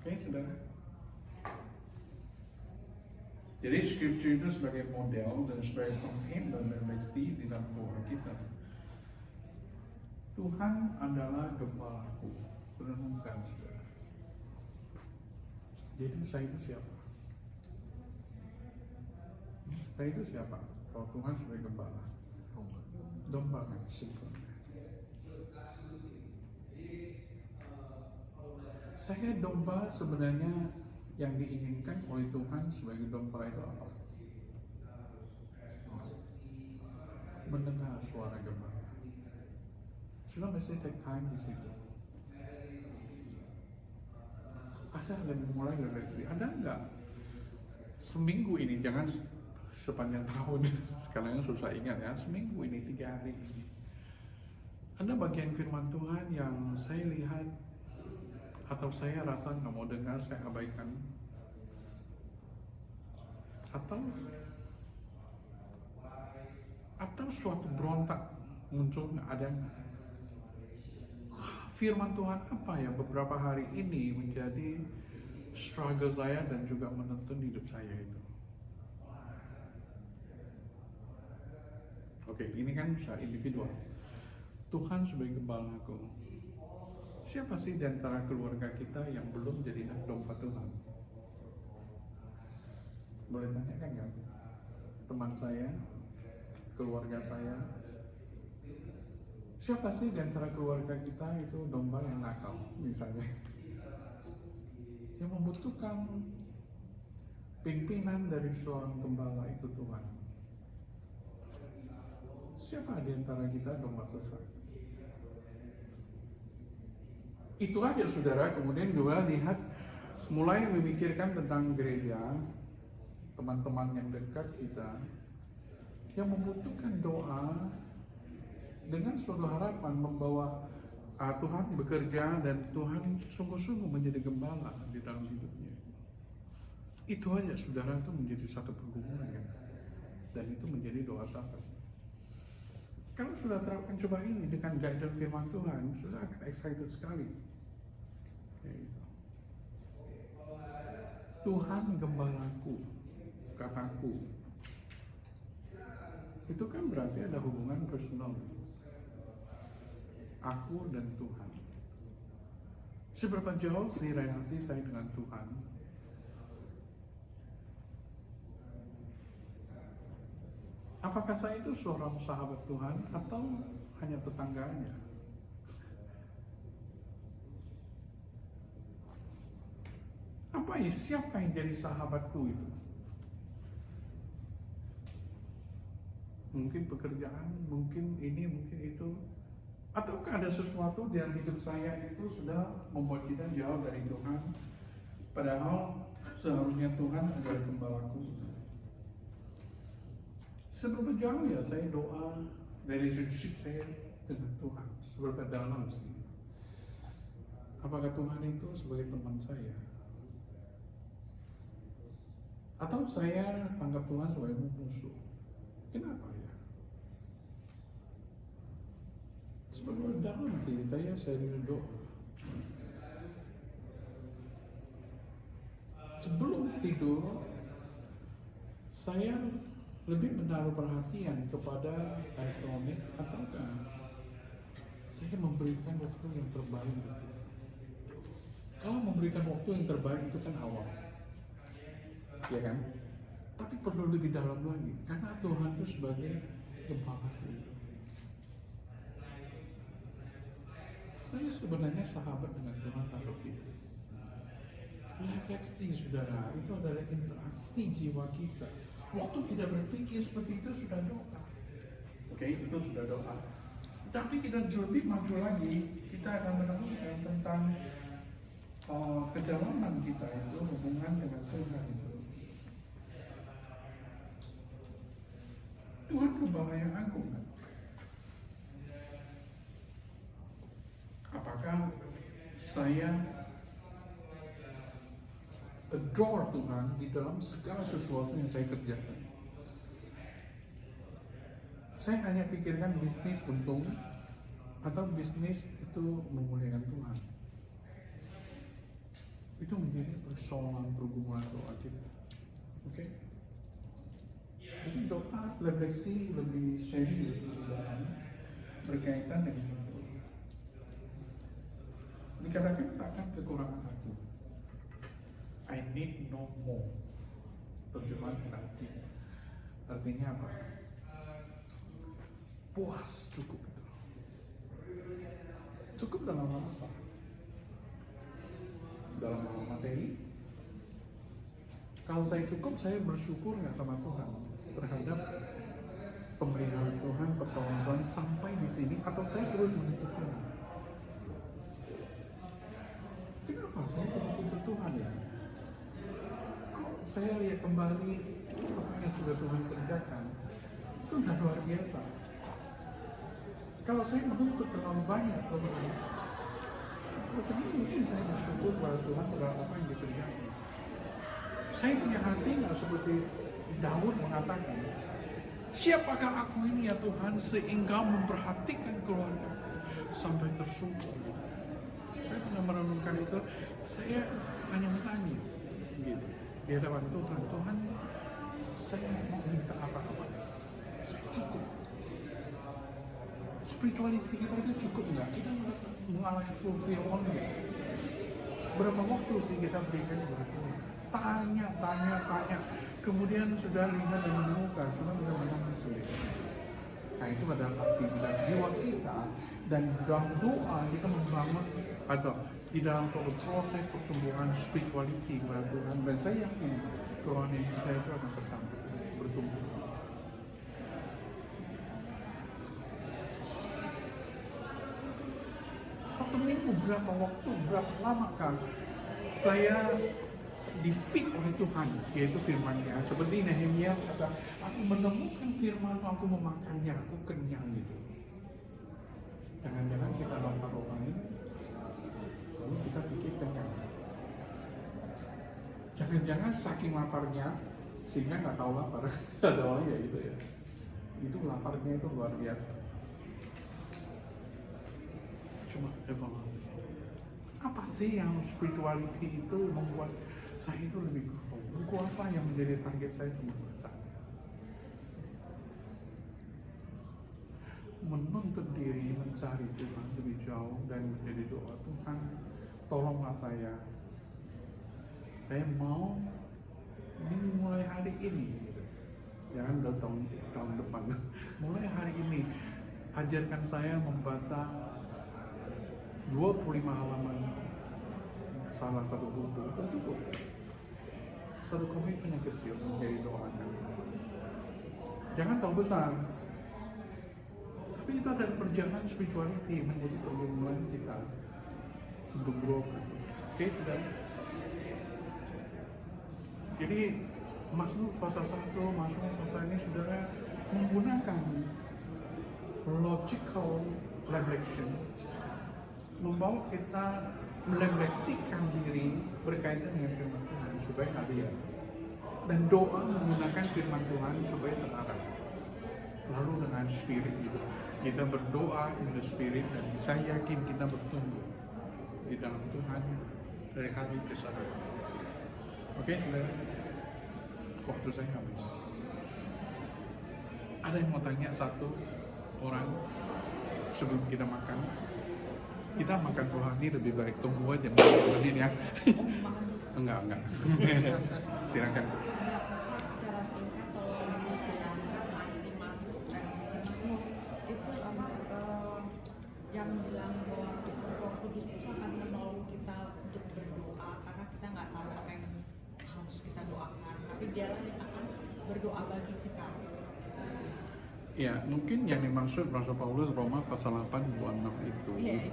Oke, saudara. Jadi scripture itu sebagai model dan sebagai container dan legacy di dalam doa kita. Tuhan adalah gembalaku. Renungkan, saudara. Jadi saya itu siapa? Saya itu siapa? Kalau Tuhan sebagai gembala, domba kan sempurna. Saya domba sebenarnya yang diinginkan oleh Tuhan sebagai domba itu apa? Mendengar suara gembala. Sudah mesti take time di situ. Ada dan mulai dari sini. Ada enggak? Seminggu ini, jangan sepanjang tahun. Sekarang susah ingat ya. Seminggu ini, 3 hari ini. Ada bagian firman Tuhan yang saya lihat atau saya rasa nggak mau dengar, saya abaikan. Atau suatu berontak muncul, ada nggak? Firman Tuhan apa ya beberapa hari ini menjadi struggle saya dan juga menuntun hidup saya itu. Oke, ini kan secara individual. Tuhan sebagai gembalaku. Siapa sih di antara keluarga kita yang belum jadi domba Tuhan? Boleh tanyakan kan? Teman saya, keluarga saya. Siapa sih di antara keluarga kita itu domba yang nakal, misalnya? Yang membutuhkan pimpinan dari seorang gembala itu Tuhan. Siapa di antara kita domba sesat? Itu aja saudara, kemudian juga lihat, mulai memikirkan tentang gereja, teman-teman yang dekat kita, yang membutuhkan doa dengan suatu harapan membawa Tuhan bekerja dan Tuhan sungguh-sungguh menjadi gembala di dalam hidupnya. Itu aja saudara, itu menjadi satu pergumulan ya. Dan itu menjadi doa sahabat. Kalau sudah terapkan coba ini dengan guidance firman Tuhan, sudah akan excited sekali. Ya, gitu. Tuhan gembalaku, kataku. Itu kan berarti ada hubungan personal. Aku dan Tuhan. Seberapa jauh sih relasi saya dengan Tuhan? Apakah saya itu seorang sahabat Tuhan atau hanya tetangganya? Siapa yang jadi sahabatku itu? Mungkin pekerjaan, mungkin ini, mungkin itu. Ataukah ada sesuatu di dalam hidup saya itu sudah membuat kita jauh dari Tuhan? Padahal seharusnya Tuhan adalah gembalaku. Seberapa jauh ya saya doa relationship saya dengan Tuhan? Seberapa dalam sih? Apakah Tuhan itu sebagai teman saya? Atau saya anggap Tuhan sebagai musuh? Kenapa ya? Seberapa dalam kita ya saya berdoa? Sebelum tidur, saya lebih menaruh perhatian kepada elektronik ataukah saya memberikan waktu yang terbaik? Kalau memberikan waktu yang terbaik itu kan awal, ya kan? Tapi perlu lebih dalam lagi, karena Tuhan itu sebagai gembala. Saya sebenarnya sahabat dengan Tuhan atau tidak? Refleksi saudara, itu adalah interaksi jiwa kita. Waktu kita berpikir seperti itu sudah doa. Oke, itu sudah doa. Tapi kita lebih maju lagi, kita akan menemukan tentang kedalaman kita itu, hubungan dengan Tuhan itu. Tuhan gembala yang agung. Apakah saya adore Tuhan di dalam segala sesuatu yang saya kerjakan? Saya hanya pikirkan bisnis untung atau bisnis itu memuliakan Tuhan. Itu menjadi persoalan pergumulan doa kita. Oke? Jadi doa refleksi lebih serius lebih dalam berkaitan dengan itu. Dikatakan takkan kekurangan aku. I need no more. Terjemahan NIV. Artinya apa? Puas, cukup itu. Cukup dalam hal apa? Dalam hal materi. Kalau saya cukup, saya bersyukur nggak sama Tuhan terhadap pemeliharaan Tuhan, pertolongan Tuhan sampai di sini, atau saya terus menuntut Tuhan? Kenapa saya terus menuntut Tuhan ya? Kok saya lihat kembali apa yang sudah Tuhan kerjakan? Itu udah luar biasa. Kalau saya menuntut terlalu banyak Tuhan, mungkin saya bersyukur kepada Tuhan terhadap apa yang dikerjakan. Saya punya hati nggak seperti Daud mengatakan, siapakah aku ini ya Tuhan sehingga memperhatikan keluarga sampai tersungkur. Saya pernah merenungkan itu, saya hanya menangis gitu di hadapan Tuhan. Tuhan, saya mau minta apa-apa, saya cukup. Spirituality kita itu cukup nggak? Kita merasa mengalami fulfillment nggak? Berapa waktu sih kita berikan kepada Tuhan? Tanya. Kemudian sudah lihat dan menemukan, sudah bisa menangis sendiri. Nah itu adalah aktivitas jiwa kita, dan dalam doa kita membangun atau di dalam suatu proses pertumbuhan spirituality kepada Tuhan. Dan saya yakin kerohanian kita itu akan bertumbuh. Satu minggu berapa waktu, berapa lama kan saya di-feed oleh Tuhan, yaitu firman-Nya. Seperti Nehemia kata, aku menemukan firman, aku memakannya, aku kenyang gitu. Jangan-jangan kita lapar rohani, lalu kita pikir kenyang. Jangan-jangan saking laparnya, sehingga nggak tahu lapar. Ada orang kayak gitu ya. Itu laparnya itu luar biasa. Cuma evaluasi. Apa sih yang spirituality itu membuat saya itu lebih grow? Buku apa yang menjadi target saya untuk membaca? Menuntut diri mencari Tuhan lebih jauh dan menjadi doa, Tuhan tolonglah saya mau ini mulai hari ini, jangan tahun depan, mulai hari ini ajarkan saya membaca 25 halaman salah satu buku, itu cukup. Satu komitmen yang kecil menjadi doa kami. Jangan tahu besar, tapi itu adalah perjalanan spirituality menjadi pergumulan kita untuk grow. Oke, sudah. Jadi masuk fase 1, masuk fase ini saudara menggunakan logical reflection, membawa kita merefleksikan diri berkaitan dengan firman Tuhan supaya nggak liar, dan doa menggunakan firman Tuhan supaya terarah. Lalu dengan spirit itu kita berdoa in the spirit, dan saya yakin kita bertumbuh di dalam Tuhan dari hari ke hari. Oke, saudara, waktu saya habis. Ada yang mau tanya satu orang sebelum kita makan? Kita makan rohani lebih baik tunggu aja menit ya. Enggak. Silakan. Secara singkat tolong dijelaskan arti masuk dan Mazmur itu apa yang bilang bahwa Roh Kudus itu akan menolong kita untuk berdoa, karena kita nggak tahu apa yang harus kita doakan, tapi Dialah yang akan berdoa bagi kita. Ya, mungkin yang dimaksud Rasul Paulus Roma pasal 8 buah 6 itu. Iya.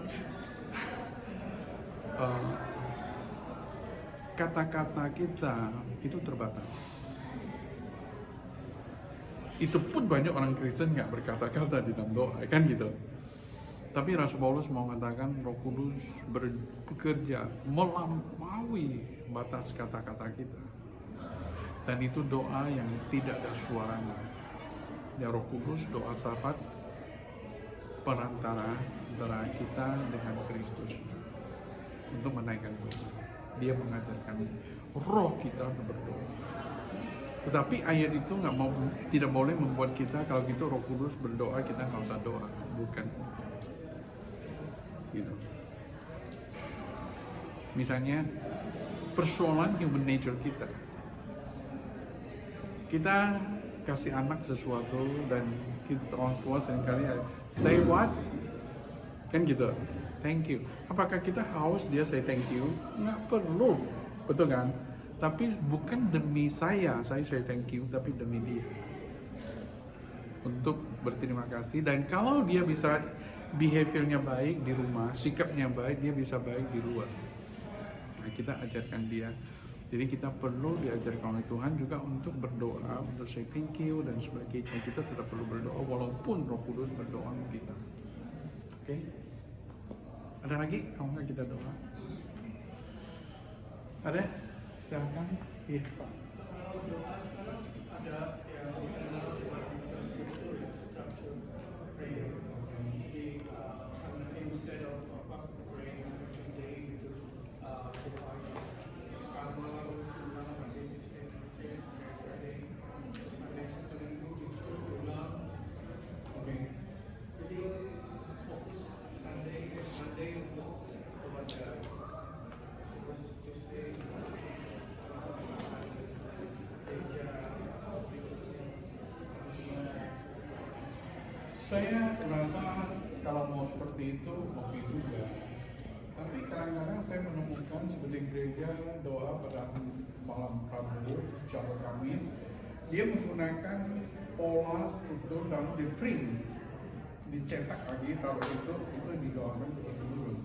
Kata-kata kita itu terbatas. Itu pun banyak orang Kristen nggak berkata-kata di dalam doa, kan gitu. Tapi Rasul Paulus mau mengatakan Roh Kudus bekerja melampaui batas kata-kata kita. Dan itu doa yang tidak ada suaranya. Ya, Roh Kudus doa sahabat perantara antara kita dengan Kristus untuk menaikkan doa. Dia mengajarkan roh kita untuk berdoa. Tetapi ayat itu tidak boleh membuat kita kalau gitu Roh Kudus berdoa kita nggak usah doa, bukan itu. Gitu. Misalnya persoalan human nature kita kasih anak sesuatu dan kita orang tua seringkali say what, kan gitu, thank you. Apakah kita haus dia say thank you? Nggak perlu, betul kan? Tapi bukan demi saya say thank you, tapi demi dia untuk berterima kasih. Dan kalau dia bisa behaviornya baik di rumah, sikapnya baik, dia bisa baik di luar. Nah, kita ajarkan dia. Jadi kita perlu diajarkan oleh Tuhan juga untuk berdoa, untuk say thank you dan sebagainya. Kita tetap perlu berdoa walaupun Roh Kudus berdoa untuk kita. Oke? Ada lagi? Kalau nggak kita doa? Ada? Silakan. Iya, Pak. Kalau doa sekarang ada yang dikenal dengan struktur prayer. Jadi instead of praying every day gitu, doa sama ulang nanti Tuesday, Friday, Sunday, Sabtu Minggu gitu ulang. Oke. Jadi fokus Monday untuk baca, terus Tuesday Saya merasa kalau mau seperti itu oke juga. Tapi kadang-kadang saya menemukan seperti gereja doa pada malam Rabu, Shabbat Kamis, dia menggunakan pola struktur lalu di print, dicetak lagi taruh itu didoakan terus-menerus,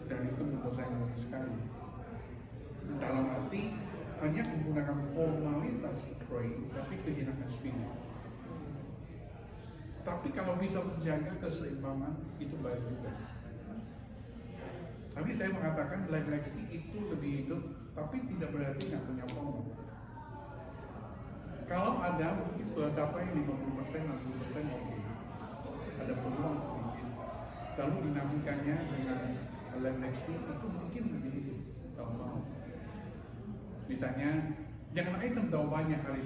dan itu membuat saya ngeri sekali. Dalam arti hanya menggunakan formalitas pray, tapi kehilangan spirit. Tapi kalau bisa menjaga keseimbangan, itu baik juga. Tapi saya mengatakan life legacy itu lebih hidup, tapi tidak berarti nggak punya format. Kalau ada mungkin berapa yang 50%, 60% oke. Ada peluang sedikit. Lalu dinamikanya dengan life legacy itu mungkin lebih hidup. Kalau mau. Misalnya, jangan item tahu banyak hari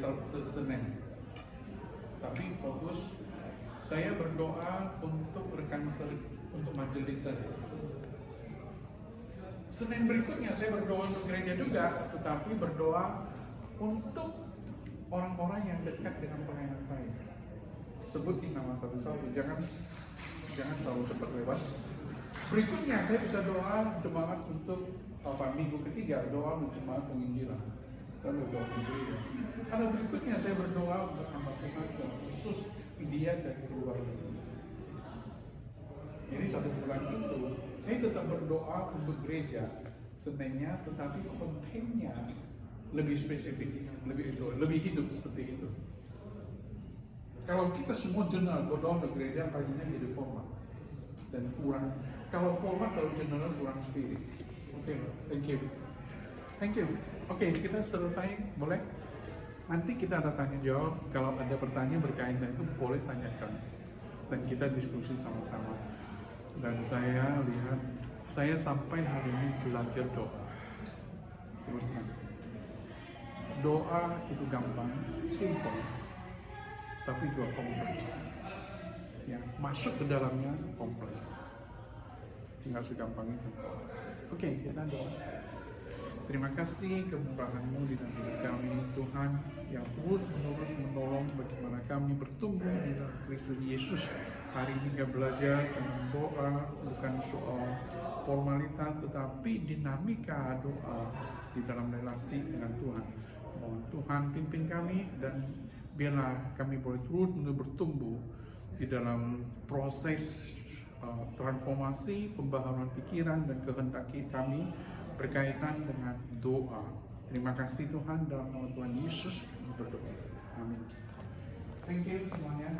Senin, tapi fokus. Saya berdoa untuk rekan untuk majelis saya. Senin berikutnya saya berdoa untuk gereja juga, tetapi berdoa untuk orang-orang yang dekat dengan pelayanan saya. Sebutin nama satu-satu, jangan terlalu cepat lewat. Berikutnya saya bisa doa jemaat untuk minggu ketiga, doa untuk jemaat penginjilan. Lalu doa gereja. Kalau berikutnya saya berdoa untuk anak Tuhan khusus dia dan keluarga. Jadi 1 bulan itu saya tetap berdoa untuk gereja Seninnya, tetapi kontennya lebih spesifik, lebih hidup seperti itu. Kalau kita semua general berdoa untuk gereja, akhirnya jadi format dan kurang. Kalau format kalau general kurang spirit. Oke, thank you. Oke, kita selesai, boleh? Nanti kita ada tanya jawab. Kalau ada pertanyaan berkaitan itu boleh tanyakan dan kita diskusi sama-sama. Dan saya lihat, saya sampai hari ini belajar doa. Terus terang, doa itu gampang, simple, tapi juga kompleks. Ya, masuk ke dalamnya kompleks. Nggak segampang itu. Oke, kita doa. Terima kasih kemurahan-Mu di dalam hidup kami, Tuhan, yang terus-menerus menolong bagaimana kami bertumbuh di dalam Kristus Yesus. Hari ini kita belajar dengan doa, bukan soal formalitas, tetapi dinamika doa di dalam relasi dengan Tuhan. Mohon Tuhan pimpin kami dan biarlah kami boleh terus bertumbuh di dalam proses transformasi, pembaharuan pikiran dan kehendak kami berkaitan dengan doa. Terima kasih Tuhan, dalam nama Tuhan Yesus berdoa. Amin. Thank you semuanya.